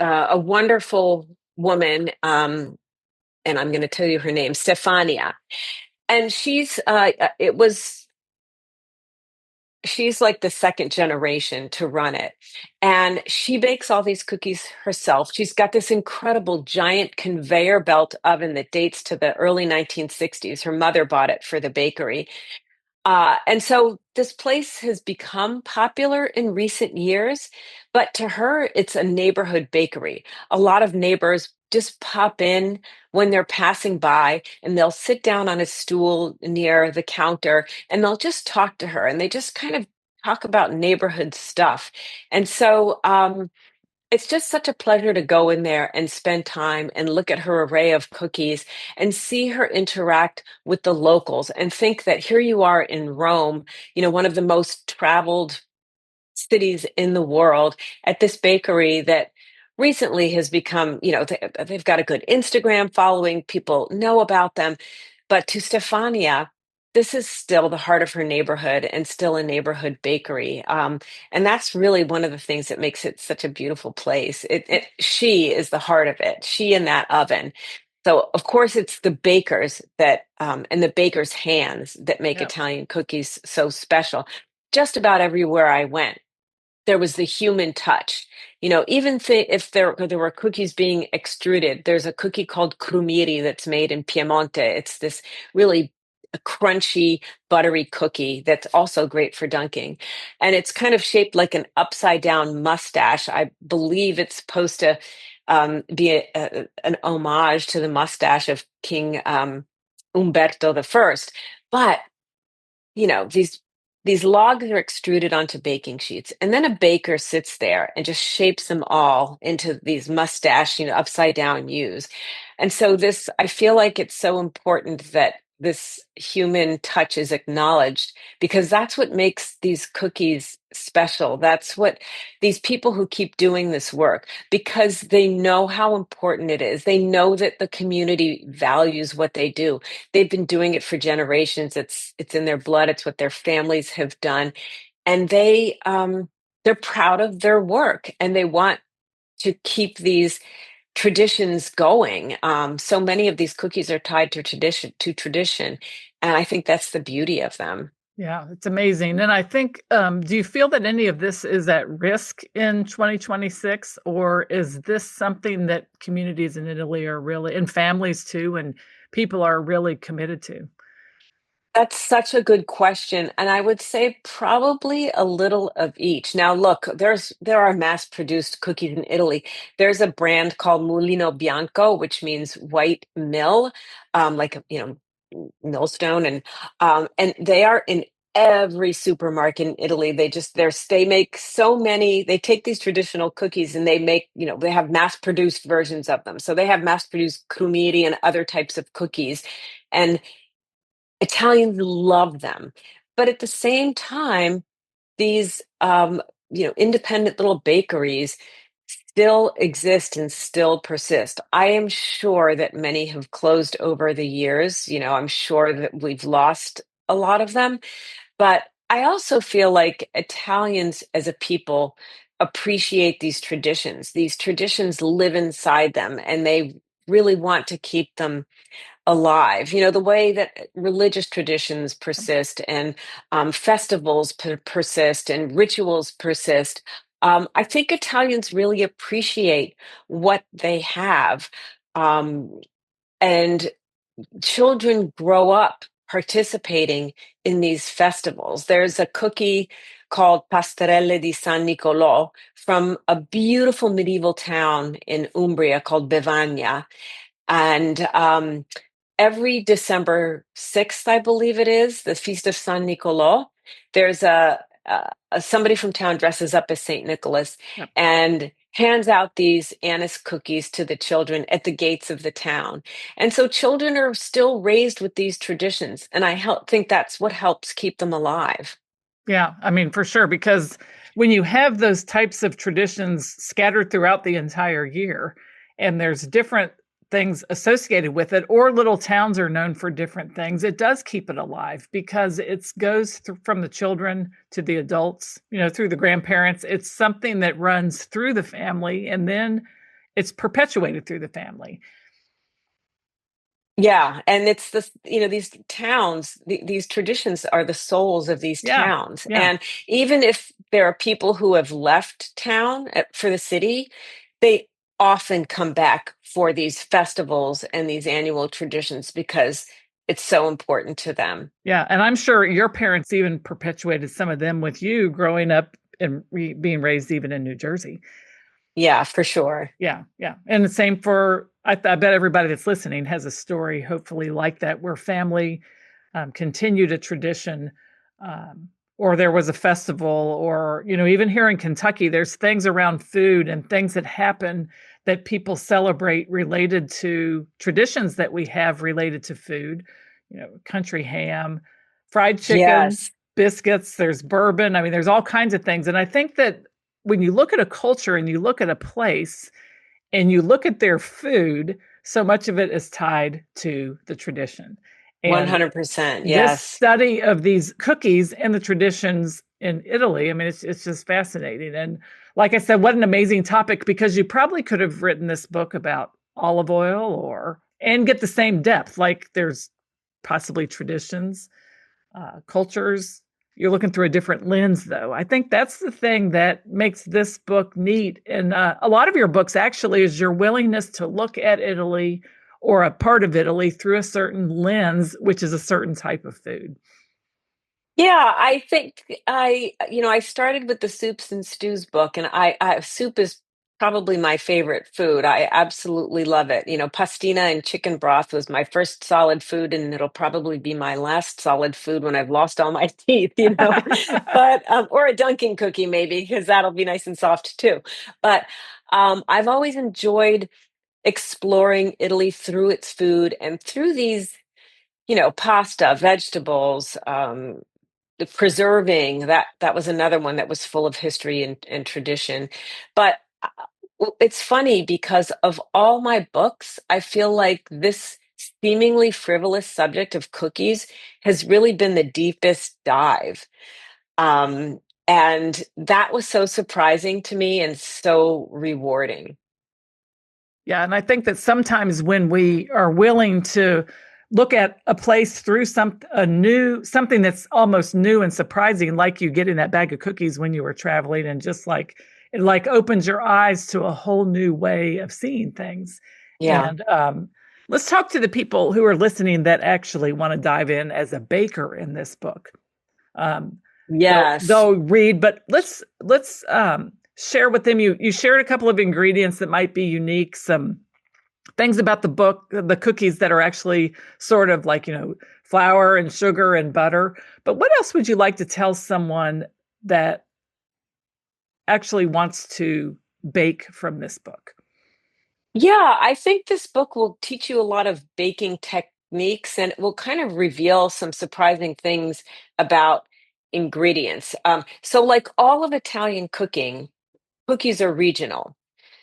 [SPEAKER 3] a wonderful woman, and I'm going to tell you her name, Stefania. And she's like the second generation to run it. And she bakes all these cookies herself. She's got this incredible giant conveyor belt oven that dates to the early 1960s. Her mother bought it for the bakery. And so this place has become popular in recent years, but to her, it's a neighborhood bakery. A lot of neighbors just pop in when they're passing by, and they'll sit down on a stool near the counter, and they'll just talk to her, and they just kind of talk about neighborhood stuff. And so it's just such a pleasure to go in there and spend time and look at her array of cookies and see her interact with the locals and think that here you are in Rome, one of the most traveled cities in the world, at this bakery that recently has become, they've got a good Instagram following, people know about them. But to Stefania, this is still the heart of her neighborhood and still a neighborhood bakery. And that's really one of the things that makes it such a beautiful place. She is the heart of it, she in that oven. So, of course, it's the bakers that, and the bakers' hands that make
[SPEAKER 1] Yep.
[SPEAKER 3] Italian cookies so special. Just about everywhere I went, there was the human touch. Even if there were cookies being extruded, there's a cookie called crumiri that's made in Piemonte. It's this really crunchy, buttery cookie that's also great for dunking. And it's kind of shaped like an upside down mustache. I believe it's supposed to be an homage to the mustache of King Umberto I. But these logs are extruded onto baking sheets, and then a baker sits there and just shapes them all into these mustache, upside down U's. And so I feel like it's so important that this human touch is acknowledged, because that's what makes these cookies special. That's what these people who keep doing this work, because they know how important it is. They know that the community values what they do. They've been doing it for generations. It's in their blood. It's what their families have done, and they're proud of their work, and they want to keep these traditions going. So many of these cookies are tied to tradition, and I think that's the beauty of them.
[SPEAKER 1] Yeah, it's amazing. And I think, do you feel that any of this is at risk in 2026, or is this something that communities in Italy are really, and families too, and people are really committed to?
[SPEAKER 3] That's such a good question, and I would say probably a little of each. Now, look, there are mass-produced cookies in Italy. There's a brand called Mulino Bianco, which means white mill, like millstone, and they are in every supermarket in Italy. They make so many. They take these traditional cookies and they have mass-produced versions of them. So they have mass-produced crumiri and other types of cookies, and Italians love them. But at the same time, these independent little bakeries still exist and still persist. I am sure that many have closed over the years. I'm sure that we've lost a lot of them. But I also feel like Italians as a people appreciate these traditions. These traditions live inside them, and they really want to keep them alive. The way that religious traditions persist, and festivals persist, and rituals persist. I think Italians really appreciate what they have. Um, and children grow up participating in these festivals. There's a cookie called Pastorelle di San Nicolò from a beautiful medieval town in Umbria called Bevagna. And every December 6th, I believe it is, the Feast of San Nicolò, there's somebody from town dresses up as Saint Nicholas
[SPEAKER 1] Yep.
[SPEAKER 3] and hands out these anise cookies to the children at the gates of the town. And so children are still raised with these traditions, and think that's what helps keep them alive.
[SPEAKER 1] Yeah, I mean, for sure, because when you have those types of traditions scattered throughout the entire year, and there's different things associated with it, or little towns are known for different things, it does keep it alive, because it goes from the children to the adults, through the grandparents. It's something that runs through the family, and then it's perpetuated through the family.
[SPEAKER 3] Yeah, and it's this, these towns, these traditions are the souls of these
[SPEAKER 1] Yeah,
[SPEAKER 3] towns.
[SPEAKER 1] yeah.
[SPEAKER 3] And even if there are people who have left town for the city, they often come back for these festivals and these annual traditions, because it's so important to them.
[SPEAKER 1] Yeah, and I'm sure your parents even perpetuated some of them with you growing up and being raised even in New Jersey.
[SPEAKER 3] Yeah, for sure.
[SPEAKER 1] Yeah, yeah. And the same for, I bet everybody that's listening has a story, hopefully, like that, where family continued a tradition, um, or there was a festival, or, even here in Kentucky, there's things around food and things that happen that people celebrate related to traditions that we have related to food, country ham, fried chicken,
[SPEAKER 3] Yes.
[SPEAKER 1] biscuits, there's bourbon. I mean, there's all kinds of things. And I think that when you look at a culture and you look at a place and you look at their food, so much of it is tied to the tradition. And
[SPEAKER 3] 100%.
[SPEAKER 1] this
[SPEAKER 3] Yes.
[SPEAKER 1] study of these cookies and the traditions in Italy, I mean, it's just fascinating. And like I said, what an amazing topic, because you probably could have written this book about olive oil and get the same depth. Like there's possibly traditions, cultures. You're looking through a different lens, though. I think that's the thing that makes this book neat. And a lot of your books actually is your willingness to look at Italy or a part of Italy through a certain lens, which is a certain type of food.
[SPEAKER 3] Yeah, I think I started with the soups and stews book, and soup is probably my favorite food. I absolutely love it. Pastina and chicken broth was my first solid food, and it'll probably be my last solid food when I've lost all my teeth, But or a Dunkin' cookie maybe, because that'll be nice and soft too. But I've always enjoyed exploring Italy through its food and through these, pasta, vegetables, the preserving. That was another one that was full of history and tradition. But it's funny because of all my books, I feel like this seemingly frivolous subject of cookies has really been the deepest dive. Um, and that was so surprising to me and so rewarding.
[SPEAKER 1] Yeah, and I think that sometimes when we are willing to look at a place through something that's almost new and surprising, like you getting that bag of cookies when you were traveling, and just like it like opens your eyes to a whole new way of seeing things.
[SPEAKER 3] Yeah.
[SPEAKER 1] And let's talk to the people who are listening that actually want to dive in as a baker in this book. Um, they'll
[SPEAKER 3] Yes.
[SPEAKER 1] they'll read, but let's share with them. You shared a couple of ingredients that might be unique, some things about the book, the cookies that are actually sort of like, flour and sugar and butter. But what else would you like to tell someone that actually wants to bake from this book?
[SPEAKER 3] Yeah, I think this book will teach you a lot of baking techniques and it will kind of reveal some surprising things about ingredients. So, like all of Italian cooking, cookies are regional.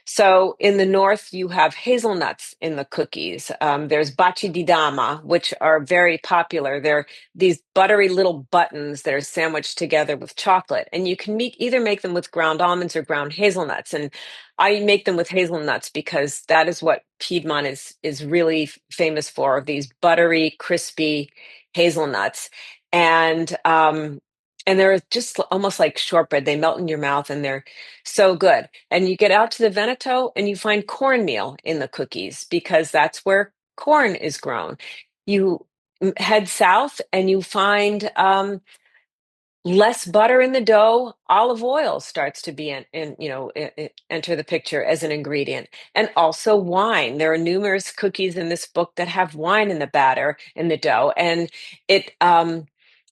[SPEAKER 3] So in the north, you have hazelnuts in the cookies. There's baci di dama, which are very popular. They're these buttery little buttons that are sandwiched together with chocolate, and you can either make them with ground almonds or ground hazelnuts. And I make them with hazelnuts because that is what Piedmont is really famous for, these buttery, crispy hazelnuts. And and they're just almost like shortbread. They melt in your mouth and they're so good. And you get out to the Veneto and you find cornmeal in the cookies because that's where corn is grown. You head south and you find less butter in the dough. Olive oil starts to be enter the picture as an ingredient, and also wine. There are numerous cookies in this book that have wine in the batter in the dough, and it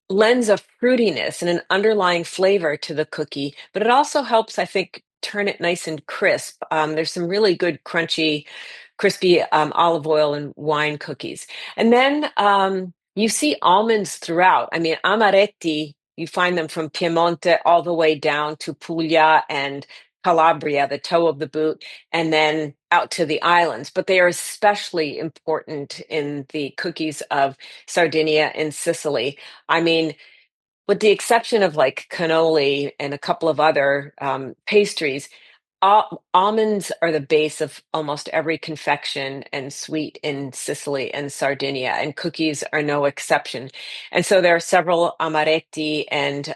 [SPEAKER 3] lends a fruitiness and an underlying flavor to the cookie, but it also helps, I think, turn it nice and crisp. There's some really good crunchy, crispy olive oil and wine cookies. And then you see almonds throughout. I mean, amaretti, you find them from Piemonte all the way down to Puglia and Calabria, the toe of the boot, and then out to the islands. But they are especially important in the cookies of Sardinia and Sicily. I mean, with the exception of like cannoli and a couple of other pastries, almonds are the base of almost every confection and sweet in Sicily and Sardinia, and cookies are no exception. And so there are several amaretti and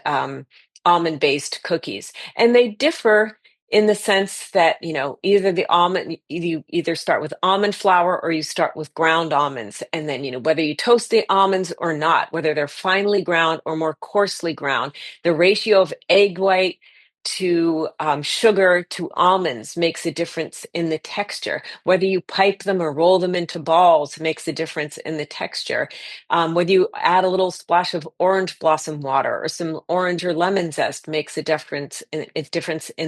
[SPEAKER 3] almond based cookies, and they differ in the sense that, either the almond, you either start with almond flour or you start with ground almonds. And then, whether you toast the almonds or not, whether they're finely ground or more coarsely ground, the ratio of egg white to sugar to almonds makes a difference in the texture. Whether you pipe them or roll them into balls makes a difference in the texture. Whether you add a little splash of orange blossom water or some orange or lemon zest makes a difference in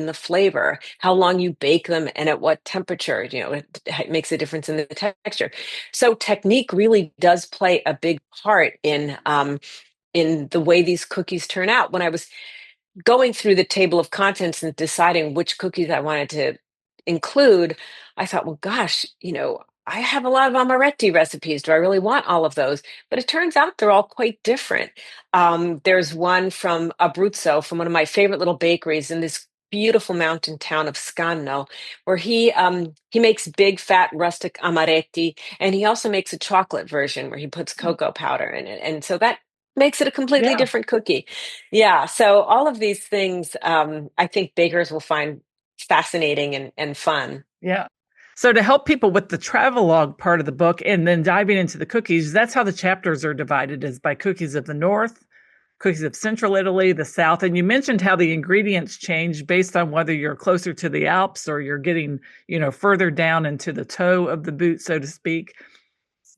[SPEAKER 3] the flavor. How long you bake them and at what temperature, it makes a difference in the texture. So technique really does play a big part in the way these cookies turn out. When I was going through the table of contents and deciding which cookies I wanted to include, I thought, well, gosh, I have a lot of amaretti recipes. Do I really want all of those? But it turns out they're all quite different. There's one from Abruzzo, from one of my favorite little bakeries in this beautiful mountain town of Scanno, where he makes big, fat, rustic amaretti, and he also makes a chocolate version where he puts cocoa powder in it, and so that makes it a completely
[SPEAKER 1] Yeah.
[SPEAKER 3] different cookie. Yeah, so all of these things, I think bakers will find fascinating and fun.
[SPEAKER 1] Yeah. So to help people with the travelogue part of the book and then diving into the cookies, that's how the chapters are divided, is by cookies of the North, cookies of Central Italy, the South. And you mentioned how the ingredients change based on whether you're closer to the Alps or you're getting, further down into the toe of the boot, so to speak.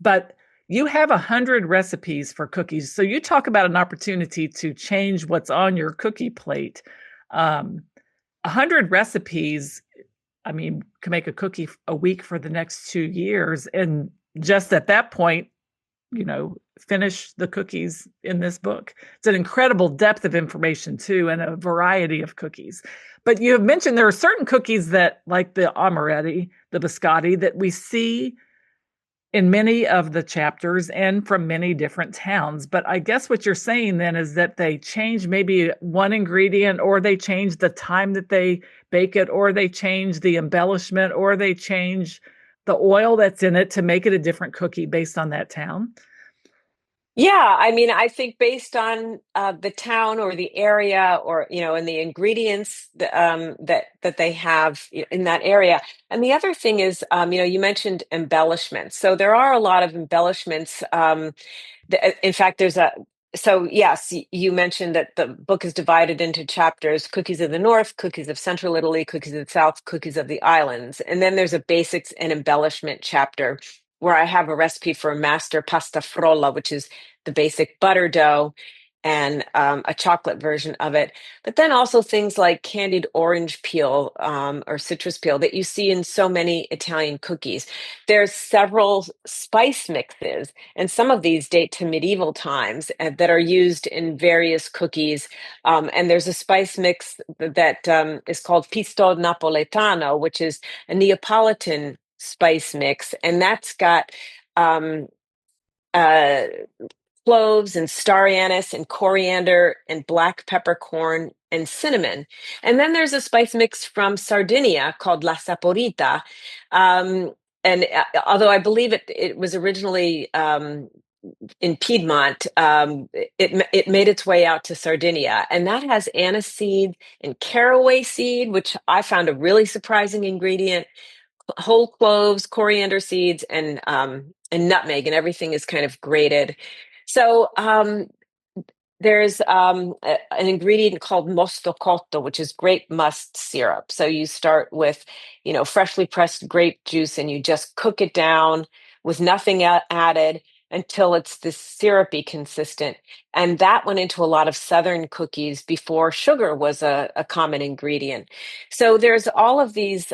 [SPEAKER 1] But you have 100 recipes for cookies. So you talk about an opportunity to change what's on your cookie plate. 100 recipes, I mean, can make a cookie a week for the next 2 years. And just at that point, finish the cookies in this book. It's an incredible depth of information too, and a variety of cookies. But you have mentioned there are certain cookies that, like the amaretti, the biscotti, that we see in many of the chapters and from many different towns. But I guess what you're saying then is that they change maybe one ingredient, or they change the time that they bake it, or they change the embellishment, or they change the oil that's in it to make it a different cookie based on that town.
[SPEAKER 3] Yeah, I mean, I think based on the town or the area, or and the ingredients that they have in that area. And the other thing is, you mentioned embellishments. So there are a lot of embellishments. In fact, so yes, you mentioned that the book is divided into chapters: cookies of the North, cookies of Central Italy, cookies of the South, cookies of the islands. And then there's a basics and embellishment chapter where I have a recipe for a master pasta frolla, which is the basic butter dough, and a chocolate version of it. But then also things like candied orange peel, or citrus peel, that you see in so many Italian cookies. There's several spice mixes, and some of these date to medieval times, that are used in various cookies. And there's a spice mix that is called pisto napoletano, which is a Neapolitan spice mix, and that's got um, uh, cloves and star anise and coriander and black peppercorn and cinnamon. And then there's a spice mix from Sardinia called La Saporita. Um, and although I believe it was originally in Piedmont, it made its way out to Sardinia, and that has anise seed and caraway seed, which I found a really surprising ingredient. Whole cloves, coriander seeds, and nutmeg, and everything is kind of grated. So there's an ingredient called mosto cotto, which is grape must syrup. So you start with, freshly pressed grape juice, and you just cook it down with nothing added until it's this syrupy consistent. And that went into a lot of Southern cookies before sugar was a common ingredient. So there's all of these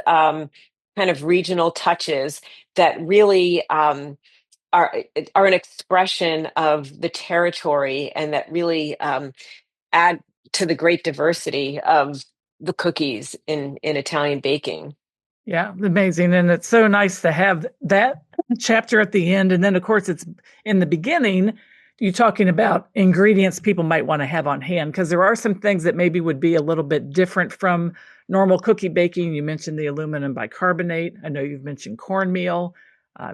[SPEAKER 3] kind of regional touches that really are an expression of the territory, and that really add to the great diversity of the cookies in Italian baking.
[SPEAKER 1] Yeah, amazing. And it's so nice to have that chapter at the end. And then, of course, it's in the beginning, you talking about ingredients people might want to have on hand, because there are some things that maybe would be a little bit different from normal cookie baking. You mentioned the aluminum bicarbonate. I know you've mentioned cornmeal.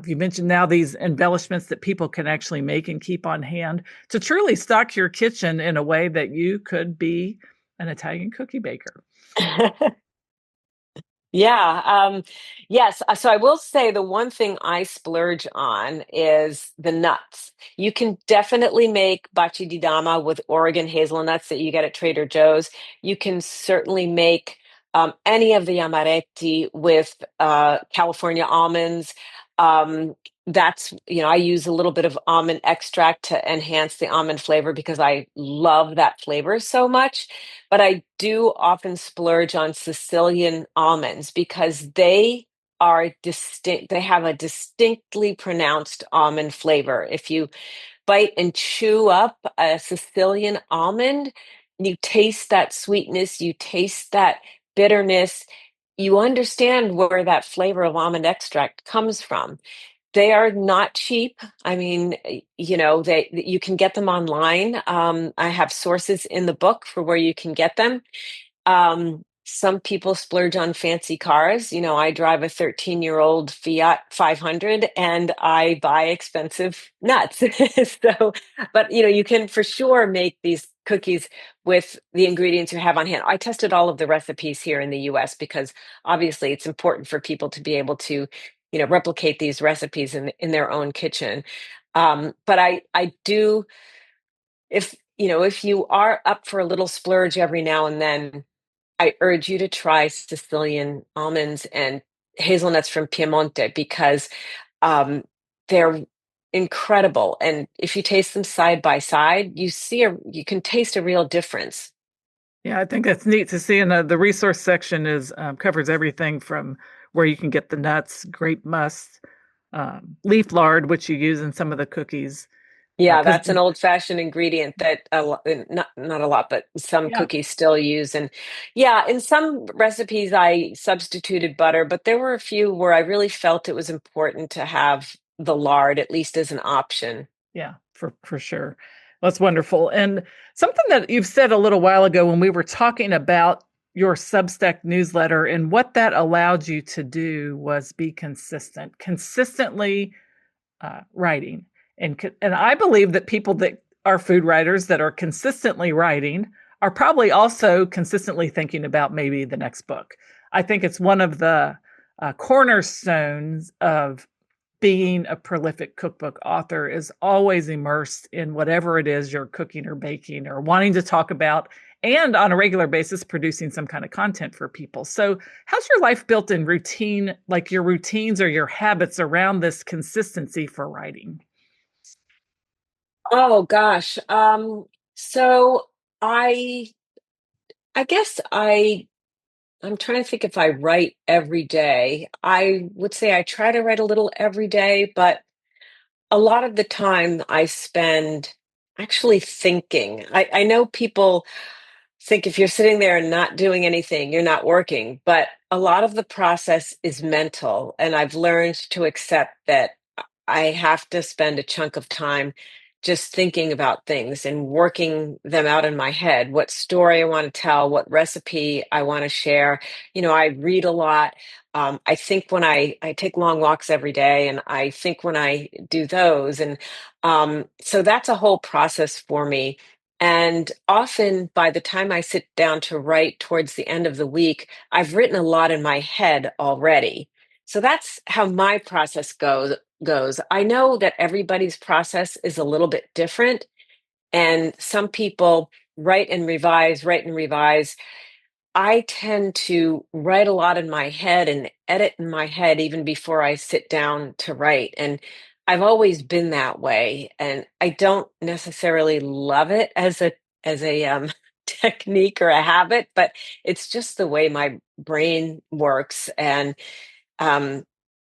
[SPEAKER 1] You mentioned now these embellishments that people can actually make and keep on hand to truly stock your kitchen in a way that you could be an Italian cookie baker.
[SPEAKER 3] Yeah. Yes. So I will say the one thing I splurge on is the nuts. You can definitely make baci di dama with Oregon hazelnuts that you get at Trader Joe's. You can certainly make any of the amaretti with California almonds. Um, I use a little bit of almond extract to enhance the almond flavor because I love that flavor so much. But I do often splurge on Sicilian almonds because they are distinct. They have a distinctly pronounced almond flavor. If you bite and chew up a Sicilian almond, you taste that sweetness, you taste that bitterness. You understand where that flavor of almond extract comes from. They are not cheap. I mean, you can get them online. I have sources in the book for where you can get them. Some people splurge on fancy cars. I drive a 13-year-old Fiat 500 and I buy expensive nuts. So, but you can for sure make these cookies with the ingredients you have on hand. I tested all of the recipes here in the US because obviously it's important for people to be able to, replicate these recipes in their own kitchen. But I do, if you are up for a little splurge every now and then, I urge you to try Sicilian almonds and hazelnuts from Piemonte because um, they're incredible. And if you taste them side by side, you can taste a real difference.
[SPEAKER 1] Yeah, I think that's neat to see. And the resource section is covers everything from where you can get the nuts, grape must, leaf lard, which you use in some of the cookies.
[SPEAKER 3] Yeah,
[SPEAKER 1] Because
[SPEAKER 3] that's an old-fashioned ingredient that not a lot, but some
[SPEAKER 1] yeah,
[SPEAKER 3] cookies still use. And yeah, in some recipes I substituted butter, but there were a few where I really felt it was important to have the lard, at least as an option.
[SPEAKER 1] yeah, for sure. That's wonderful. And something that you've said a little while ago when we were talking about your Substack newsletter and what that allowed you to do was be consistently writing. And I believe that people that are food writers that are consistently writing are probably also consistently thinking about maybe the next book. I think it's one of the cornerstones of being a prolific cookbook author is always immersed in whatever it is you're cooking or baking or wanting to talk about, and on a regular basis producing some kind of content for people. So how's your life built in routine, like your routines or your habits around this consistency for writing?
[SPEAKER 3] Oh gosh. So I I guess I'm trying to think if I write every day. I would say I try to write a little every day, but a lot of the time I spend actually thinking. I know people think if you're sitting there and not doing anything, you're not working, but a lot of the process is mental. And I've learned to accept that I have to spend a chunk of time just thinking about things and working them out in my head. What story I want to tell, what recipe I want to share. I read a lot. I think when I take long walks every day, and I think when I do those. And so that's a whole process for me. And often by the time I sit down to write towards the end of the week, I've written a lot in my head already. So that's how my process goes. I know that everybody's process is a little bit different, and some people write and revise, write and revise. I tend to write a lot in my head and edit in my head even before I sit down to write. And I've always been that way, and I don't necessarily love it as a technique or a habit, but it's just the way my brain works. And um,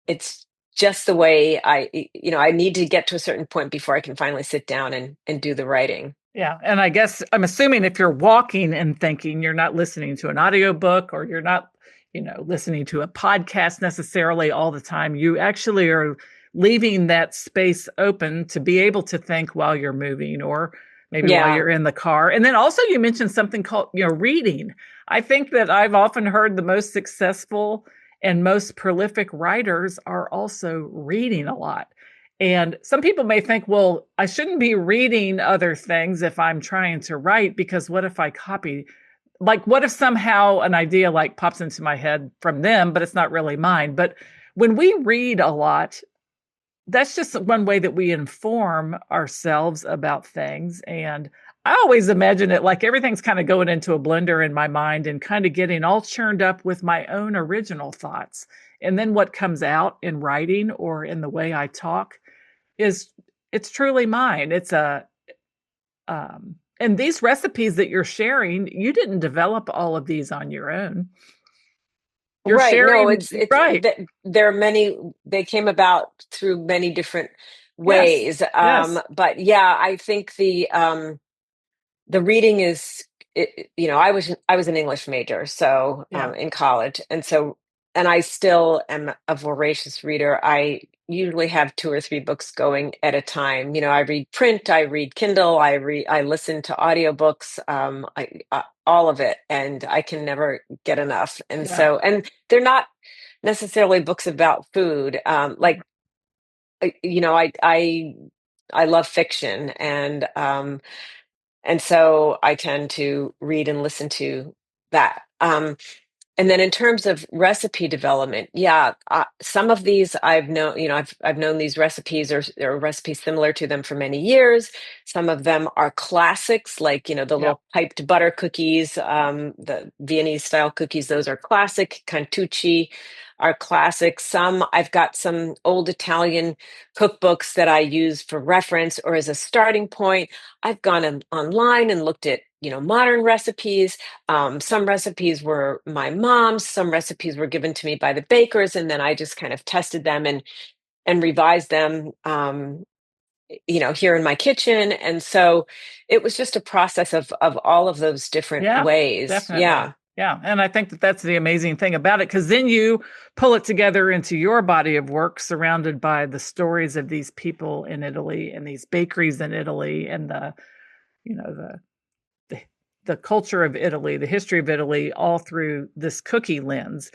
[SPEAKER 3] it's just the way I need to get to a certain point before I can finally sit down and do the writing.
[SPEAKER 1] Yeah. And I guess I'm assuming if you're walking and thinking, you're not listening to an audiobook or you're not, listening to a podcast necessarily all the time. You actually are leaving that space open to be able to think while you're moving or maybe while
[SPEAKER 3] Yeah.
[SPEAKER 1] you're in the car. And then also you mentioned something called, reading. I think that I've often heard the most successful and most prolific writers are also reading a lot. And some people may think, well, I shouldn't be reading other things if I'm trying to write, because what if I copy like, what if somehow an idea like pops into my head from them, but it's not really mine? But when we read a lot, that's just one way that we inform ourselves about things. And I always imagine it like everything's kind of going into a blender in my mind and kind of getting all churned up with my own original thoughts. And then what comes out in writing or in the way I talk is it's truly mine. It's a and these recipes that you're sharing, you didn't develop all of these on your own. You're
[SPEAKER 3] Right. No,
[SPEAKER 1] sharing,
[SPEAKER 3] it's
[SPEAKER 1] right.
[SPEAKER 3] that there are many, they came about through many different
[SPEAKER 1] Yes.
[SPEAKER 3] ways.
[SPEAKER 1] Yes.
[SPEAKER 3] But yeah, I think the reading is I was an English major, so
[SPEAKER 1] Yeah.
[SPEAKER 3] in college, and I still am a voracious reader. I usually have two or three books going at a time. I read print, I read Kindle, I listen to audiobooks, all of it, and I can never get enough. And
[SPEAKER 1] Yeah.
[SPEAKER 3] and they're not necessarily books about food. I love fiction, and so I tend to read and listen to that. And then in terms of recipe development, yeah, some of these I've known, I've known these recipes or recipes similar to them for many years. Some of them are classics, like, the
[SPEAKER 1] Yeah.
[SPEAKER 3] little piped butter cookies, the Viennese style cookies, those are classic. Cantucci are classic. I've got some old Italian cookbooks that I use for reference or as a starting point. I've gone online and looked at, modern recipes. Some recipes were my mom's, some recipes were given to me by the bakers, and then I just kind of tested them and revised them, here in my kitchen. And so it was just a process of all of those different
[SPEAKER 1] Yeah,
[SPEAKER 3] ways.
[SPEAKER 1] definitely.
[SPEAKER 3] Yeah.
[SPEAKER 1] Yeah, and I think that that's the amazing thing about it, because then you pull it together into your body of work surrounded by the stories of these people in Italy and these bakeries in Italy and you know, the the culture of Italy, the history of Italy, all through this cookie lens.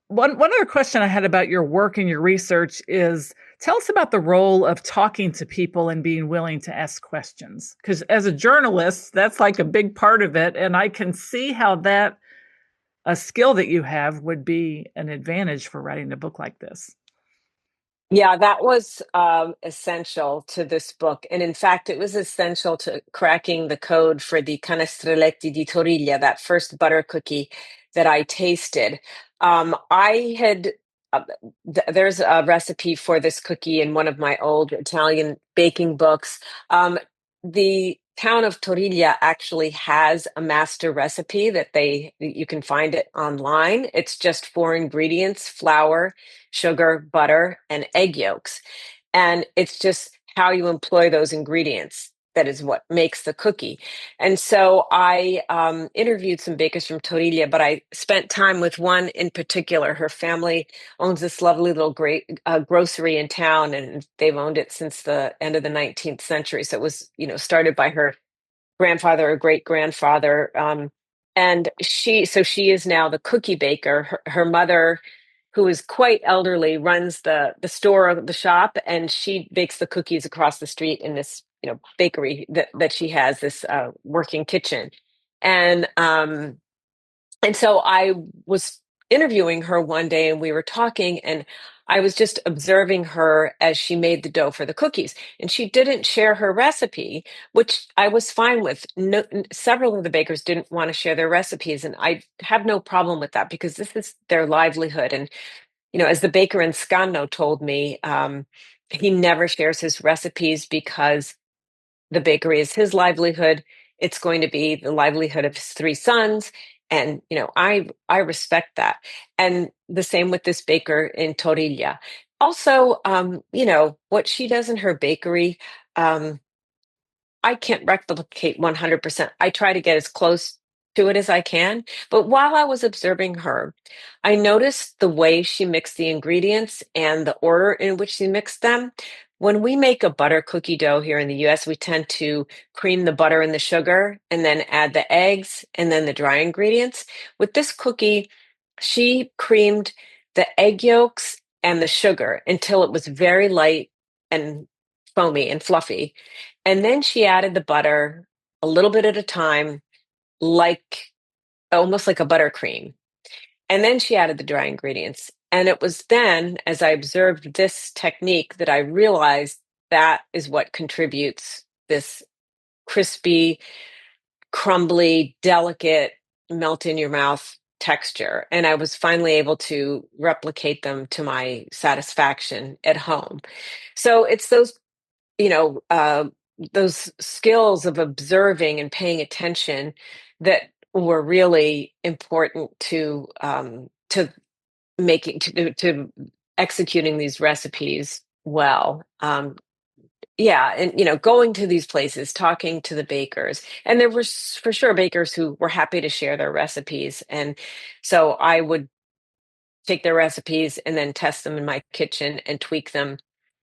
[SPEAKER 1] One other question I had about your work and your research is, tell us about the role of talking to people and being willing to ask questions. Because as a journalist, that's like a big part of it, and I can see how that a skill that you have would be an advantage for writing a book like this.
[SPEAKER 3] Yeah, that was essential to this book. And in fact, it was essential to cracking the code for the canestrelletti di Toriglia, that first butter cookie that I tasted. I had, uh, there's a recipe for this cookie in one of my old Italian baking books. The town of Toriglia actually has a master recipe you can find it online. It's just four ingredients: flour, sugar, butter, and egg yolks. And it's just how you employ those ingredients that is what makes the cookie. And so I interviewed some bakers from Toriglia, but I spent time with one in particular. Her family owns this lovely little great grocery in town, and they've owned it since the end of the 19th century. So it was, started by her grandfather or great grandfather. And she is now the cookie baker. Her mother, who is quite elderly, runs the store, the shop, and she bakes the cookies across the street in this, bakery that she has, this working kitchen. And so I was interviewing her one day and we were talking, and I was just observing her as she made the dough for the cookies. And she didn't share her recipe, which I was fine with. No, several of the bakers didn't want to share their recipes, and I have no problem with that because this is their livelihood. And as the baker in Scanno told me, he never shares his recipes because the bakery is his livelihood. It's going to be the livelihood of his three sons. And, I respect that. And the same with this baker in Toriglia. Also, what she does in her bakery, um, I can't replicate 100%. I try to get as close to it as I can. But while I was observing her, I noticed the way she mixed the ingredients and the order in which she mixed them. When we make a butter cookie dough here in the US, we tend to cream the butter and the sugar and then add the eggs and then the dry ingredients. With this cookie, she creamed the egg yolks and the sugar until it was very light and foamy and fluffy. And then she added the butter a little bit at a time, like almost like a buttercream. And then she added the dry ingredients. And it was then, as I observed this technique, that I realized that is what contributes this crispy, crumbly, delicate, melt in your mouth texture. And I was finally able to replicate them to my satisfaction at home. So it's you know, uh, those skills of observing and paying attention that were really important to making to executing these recipes well. Yeah, and going to these places, talking to the bakers, and there were for sure bakers who were happy to share their recipes, and so I would take their recipes and then test them in my kitchen and tweak them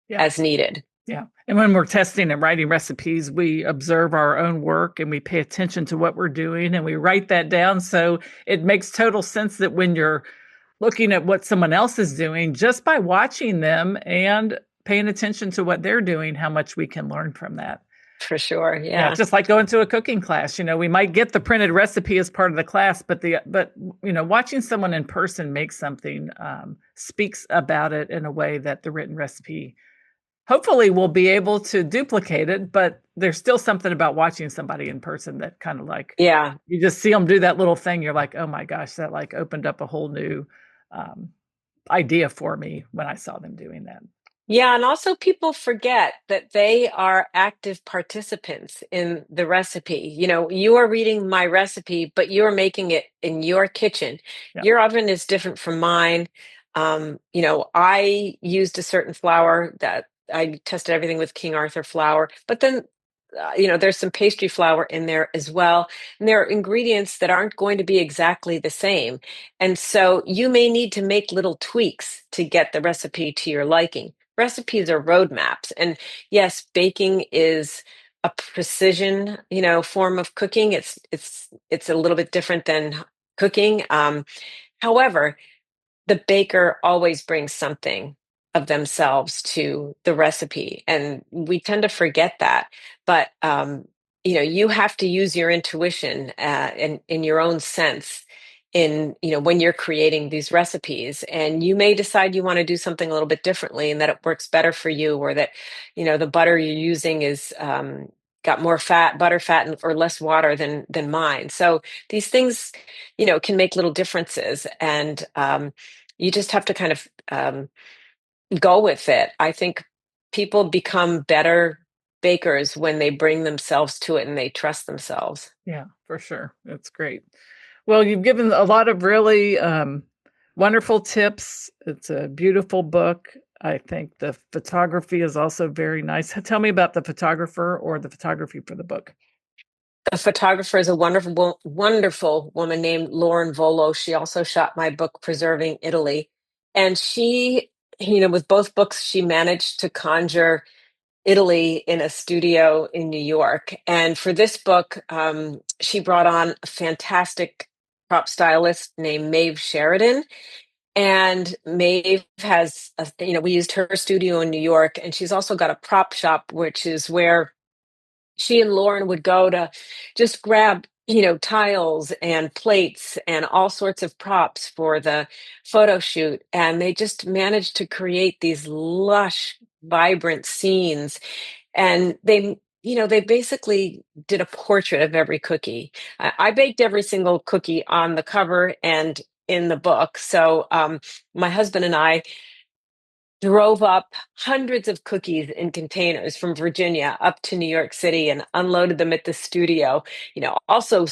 [SPEAKER 1] Yeah.
[SPEAKER 3] as needed.
[SPEAKER 1] Yeah. And when we're testing and writing recipes, we observe our own work and we pay attention to what we're doing and we write that down. So it makes total sense that when you're looking at what someone else is doing, just by watching them and paying attention to what they're doing, how much we can learn from that.
[SPEAKER 3] For sure,
[SPEAKER 1] Yeah,
[SPEAKER 3] yeah.
[SPEAKER 1] just like going to a cooking class, we might get the printed recipe as part of the class, but watching someone in person make something speaks about it in a way that the written recipe hopefully we'll be able to duplicate it, but there's still something about watching somebody in person that kind of like,
[SPEAKER 3] Yeah.
[SPEAKER 1] you just see them do that little thing. You're like, oh my gosh, that like opened up a whole new idea for me when I saw them doing that.
[SPEAKER 3] Yeah, and also people forget that they are active participants in the recipe. You are reading my recipe, but you're making it in your kitchen.
[SPEAKER 1] Yeah.
[SPEAKER 3] Your oven is different from mine. I used a certain flour that I tested everything with King Arthur flour, but then there's some pastry flour in there as well. And there are ingredients that aren't going to be exactly the same. And so you may need to make little tweaks to get the recipe to your liking. Recipes are roadmaps. And yes, baking is a precision, form of cooking. It's a little bit different than cooking. However, the baker always brings something of themselves to the recipe, and we tend to forget that. But you have to use your intuition in your own sense in when you're creating these recipes, and you may decide you want to do something a little bit differently and that it works better for you, or that the butter you're using is got more butter fat or less water than mine. So these things can make little differences, and you just have to kind of go with it. I think people become better bakers when they bring themselves to it and they trust themselves.
[SPEAKER 1] Yeah, for sure. That's great. Well, you've given a lot of really wonderful tips. It's a beautiful book. I think the photography is also very nice. Tell me about the photographer or the photography for the book.
[SPEAKER 3] The photographer is a wonderful, wonderful woman named Lauren Volo. She also shot my book, Preserving Italy. And she, with both books, she managed to conjure Italy in a studio in New York. And for this book, she brought on a fantastic prop stylist named Maeve Sheridan. And Maeve has, we used her studio in New York, and she's also got a prop shop, which is where she and Lauren would go to just grab, tiles and plates and all sorts of props for the photo shoot. And they just managed to create these lush, vibrant scenes. And they basically did a portrait of every cookie. I baked every single cookie on the cover and in the book. So my husband and I drove up hundreds of cookies in containers from Virginia up to New York City and unloaded them at the studio. Also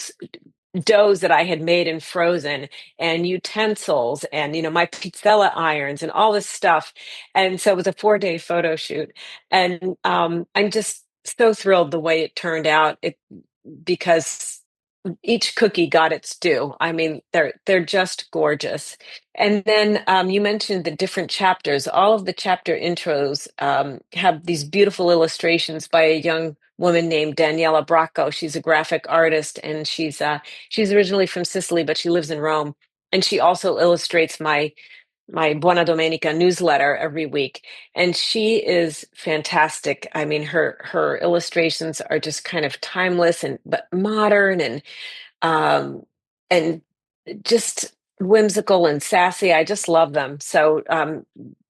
[SPEAKER 3] doughs that I had made and frozen, and utensils, and my pizzella irons and all this stuff. And so it was a 4-day photo shoot, and I'm just so thrilled the way it turned out. Because each cookie got its due. I mean, they're just gorgeous. And then you mentioned the different chapters. All of the chapter intros have these beautiful illustrations by a young woman named Daniela Bracco. She's a graphic artist, and she's originally from Sicily, but she lives in Rome. And she also illustrates my Buona Domenica newsletter every week. And she is fantastic. I mean, her illustrations are just kind of timeless and but modern, um and just whimsical and sassy. I just love them. So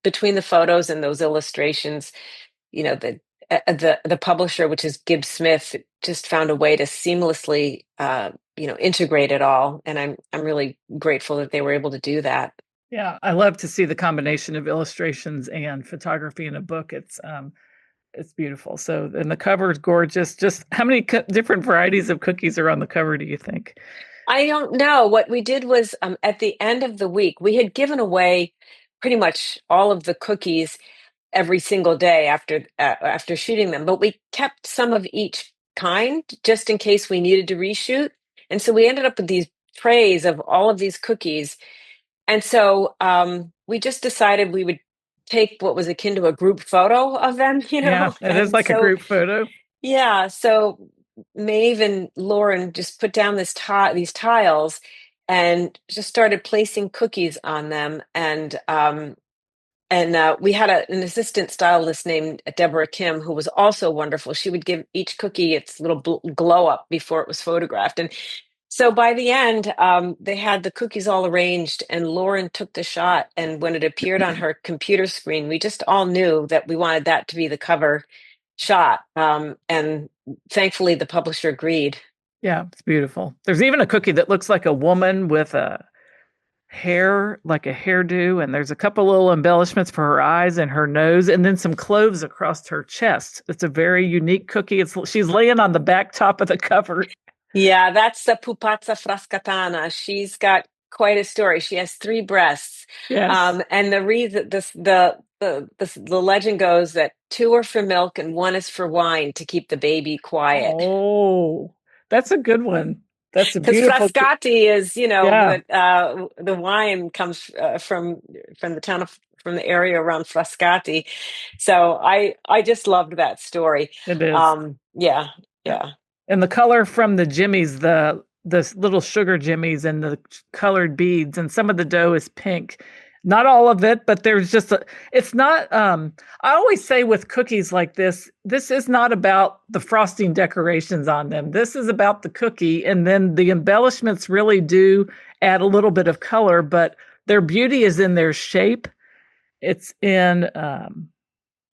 [SPEAKER 3] between the photos and those illustrations, the publisher, which is Gibbs Smith, just found a way to seamlessly integrate it all, and I'm really grateful that they were able to do that.
[SPEAKER 1] Yeah, I love to see the combination of illustrations and photography in a book. It's beautiful. So, and the cover is gorgeous. Just how many different varieties of cookies are on the cover, do you think?
[SPEAKER 3] I don't know. What we did was at the end of the week, we had given away pretty much all of the cookies every single day after shooting them, but we kept some of each kind just in case we needed to reshoot. And so we ended up with these trays of all of these cookies. And so we just decided we would take what was akin to a group photo of them,
[SPEAKER 1] Yeah, it is
[SPEAKER 3] And
[SPEAKER 1] like a
[SPEAKER 3] so
[SPEAKER 1] group photo.
[SPEAKER 3] yeah, so Maeve and Lauren just put down these tiles and just started placing cookies on them. And we had an assistant stylist named Deborah Kim, who was also wonderful. She would give each cookie its little glow up before it was photographed. And so by the end, they had the cookies all arranged, and Lauren took the shot. And when it appeared on her computer screen, we just all knew that we wanted that to be the cover shot. And thankfully, the publisher agreed.
[SPEAKER 1] Yeah, it's beautiful. There's even a cookie that looks like a woman with a hair, like a hairdo, and there's a couple little embellishments for her eyes and her nose, and then some cloves across her chest. It's a very unique cookie. She's laying on the back top of the cover.
[SPEAKER 3] Yeah, that's the pupazza frascatana. She's got quite a story. She has three breasts.
[SPEAKER 1] Yes.
[SPEAKER 3] And the reason the legend goes that two are for milk and one is for wine to keep the baby quiet.
[SPEAKER 1] Oh, that's a good one. That's a
[SPEAKER 3] Because
[SPEAKER 1] beautiful.
[SPEAKER 3] Frascati is,
[SPEAKER 1] Yeah,
[SPEAKER 3] the wine comes from the from the area around Frascati. So I just loved that story.
[SPEAKER 1] it is.
[SPEAKER 3] Yeah,
[SPEAKER 1] Yeah.
[SPEAKER 3] yeah.
[SPEAKER 1] And the color from the jimmies, the little sugar jimmies and the colored beads, and some of the dough is pink. Not all of it, but there's just it's not I always say with cookies like this is not about the frosting decorations on them. This is about the cookie, and then the embellishments really do add a little bit of color, but their beauty is in their shape. It's in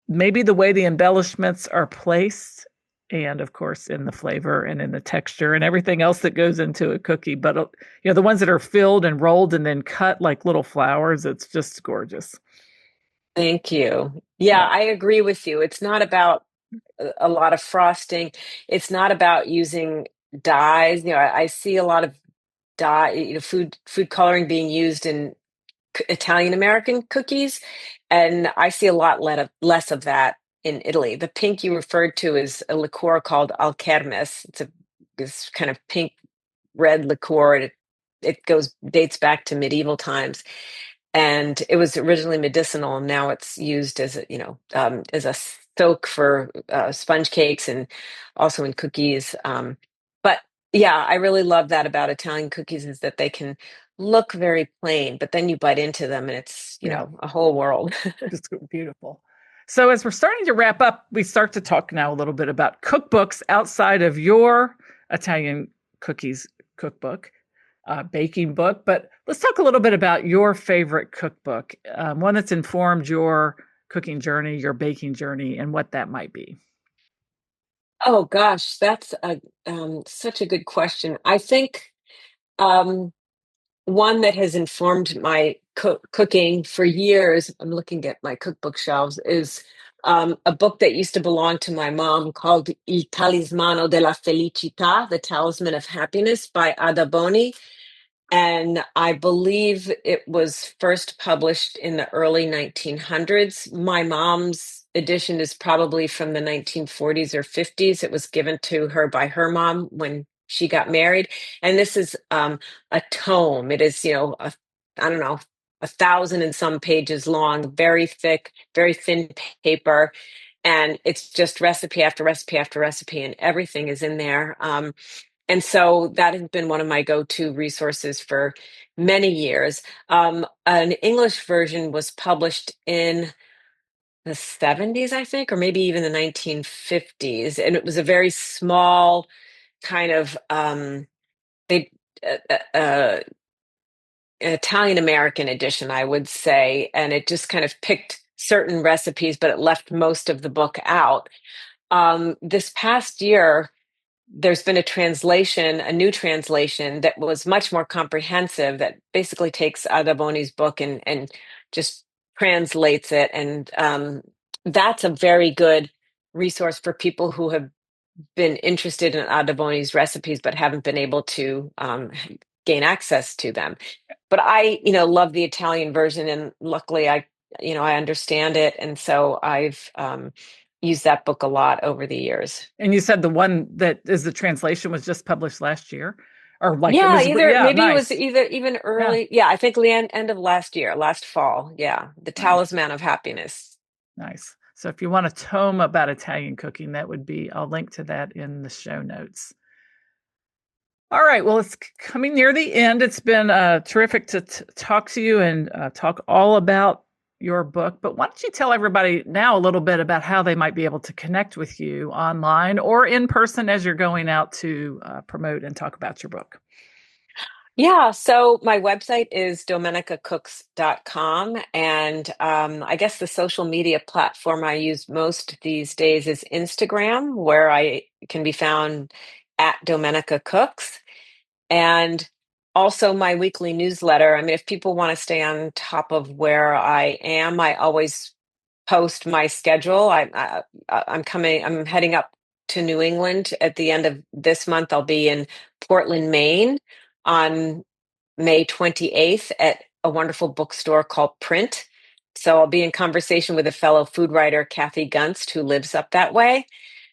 [SPEAKER 1] maybe the way the embellishments are placed, and of course in the flavor and in the texture and everything else that goes into a cookie. But the ones that are filled and rolled and then cut like little flowers, it's just gorgeous.
[SPEAKER 3] Thank you. Yeah,
[SPEAKER 1] Yeah,
[SPEAKER 3] I agree with you. It's not about a lot of frosting. It's not about using dyes. I see a lot of dye, food coloring being used in Italian American cookies, and I see a lot less of that in Italy. The pink you referred to is a liqueur called Alkermes. It's this kind of pink red liqueur. It dates back to medieval times, and it was originally medicinal, and now it's used as a soak for sponge cakes and also in cookies. But yeah, I really love that about Italian cookies, is that they can look very plain, but then you bite into them and it's
[SPEAKER 1] yeah,
[SPEAKER 3] a whole world.
[SPEAKER 1] just beautiful. So as we're starting to wrap up, we start to talk now a little bit about cookbooks outside of your Italian cookies cookbook, baking book. But let's talk a little bit about your favorite cookbook, one that's informed your cooking journey, your baking journey, and what that might be.
[SPEAKER 3] Oh gosh, that's such a good question. I think um, one that has informed my cooking for years, I'm looking at my cookbook shelves, is a book that used to belong to my mom called Il Talismano della Felicità, The Talisman of Happiness by Ada Boni. And I believe it was first published in the early 1900s. My mom's edition is probably from the 1940s or 50s. It was given to her by her mom when she got married. And this is a tome. It is, I don't know, 1,000 and some pages long, very thick, very thin paper. And it's just recipe after recipe after recipe, and everything is in there. And so that has been one of my go-to resources for many years. An English version was published in the 70s, I think, or maybe even the 1950s. And it was a very small kind of, they an Italian-American edition, I would say, and it just kind of picked certain recipes, but it left most of the book out. This past year, there's been a new translation that was much more comprehensive that basically takes Adaboni's book and just translates it. And that's a very good resource for people who have been interested in Adaboni's recipes but haven't been able to gain access to them. But I, love the Italian version, and luckily I understand it. And so I've used that book a lot over the years.
[SPEAKER 1] And you said the one that is the translation was just published last year? Or like
[SPEAKER 3] it was
[SPEAKER 1] nice.
[SPEAKER 3] even early. Yeah, I think the end of last fall. Yeah, The Talisman of Happiness.
[SPEAKER 1] Nice. So if you want a tome about Italian cooking, I'll link to that in the show notes. All right. Well, it's coming near the end. It's been terrific to talk to you and talk all about your book. But why don't you tell everybody now a little bit about how they might be able to connect with you online or in person as you're going out to promote and talk about your book?
[SPEAKER 3] Yeah, so my website is domenicacooks.com. And I guess the social media platform I use most these days is Instagram, where I can be found at Domenica Cooks. And also my weekly newsletter. I mean, if people want to stay on top of where I am, I always post my schedule. I'm heading up to New England at the end of this month. I'll be in Portland, Maine on May 28th at a wonderful bookstore called Print. So I'll be in conversation with a fellow food writer, Kathy Gunst, who lives up that way.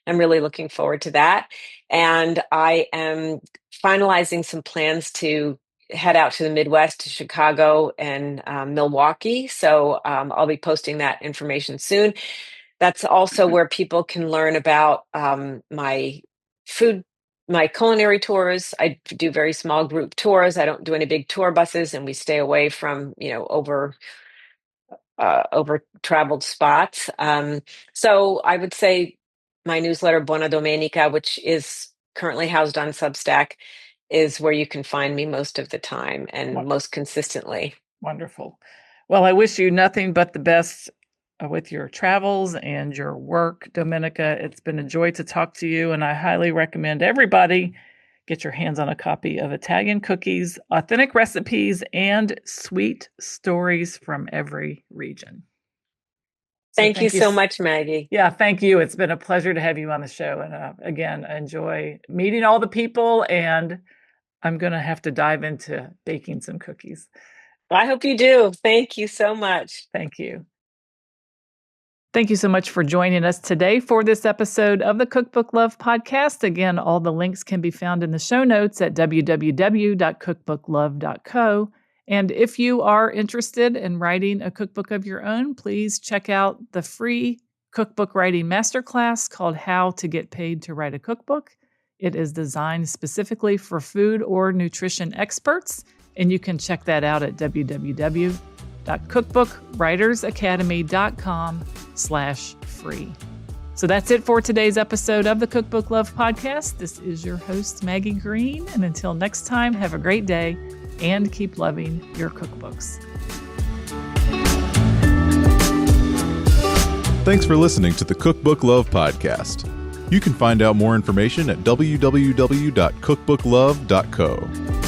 [SPEAKER 3] I'm really looking forward to that. And I am finalizing some plans to head out to the Midwest, to Chicago and Milwaukee. So I'll be posting that information soon. That's also where people can learn about my culinary tours. I do very small group tours. I don't do any big tour buses, and we stay away from, over traveled spots. So I would say my newsletter, Buona Domenica, which is currently housed on Substack, is where you can find me most of the time and most consistently.
[SPEAKER 1] Wonderful. Well, I wish you nothing but the best with your travels and your work, Domenica. It's been a joy to talk to you, and I highly recommend everybody get your hands on a copy of Italian Cookies, Authentic Recipes, and Sweet Stories from Every Region.
[SPEAKER 3] Thank you so much, Maggie.
[SPEAKER 1] Yeah, thank you. It's been a pleasure to have you on the show. And again, I enjoy meeting all the people, and I'm going to have to dive into baking some cookies.
[SPEAKER 3] I hope you do. Thank you so much.
[SPEAKER 1] Thank you. Thank you so much for joining us today for this episode of the Cookbook Love Podcast. Again, all the links can be found in the show notes at www.cookbooklove.co. And if you are interested in writing a cookbook of your own, please check out the free cookbook writing masterclass called How to Get Paid to Write a Cookbook. It is designed specifically for food or nutrition experts, and you can check that out at www.cookbookwritersacademy.com/free. So that's it for today's episode of the Cookbook Love Podcast. This is your host, Maggie Green. And until next time, have a great day and keep loving your cookbooks.
[SPEAKER 2] Thanks for listening to the Cookbook Love Podcast. You can find out more information at www.cookbooklove.co.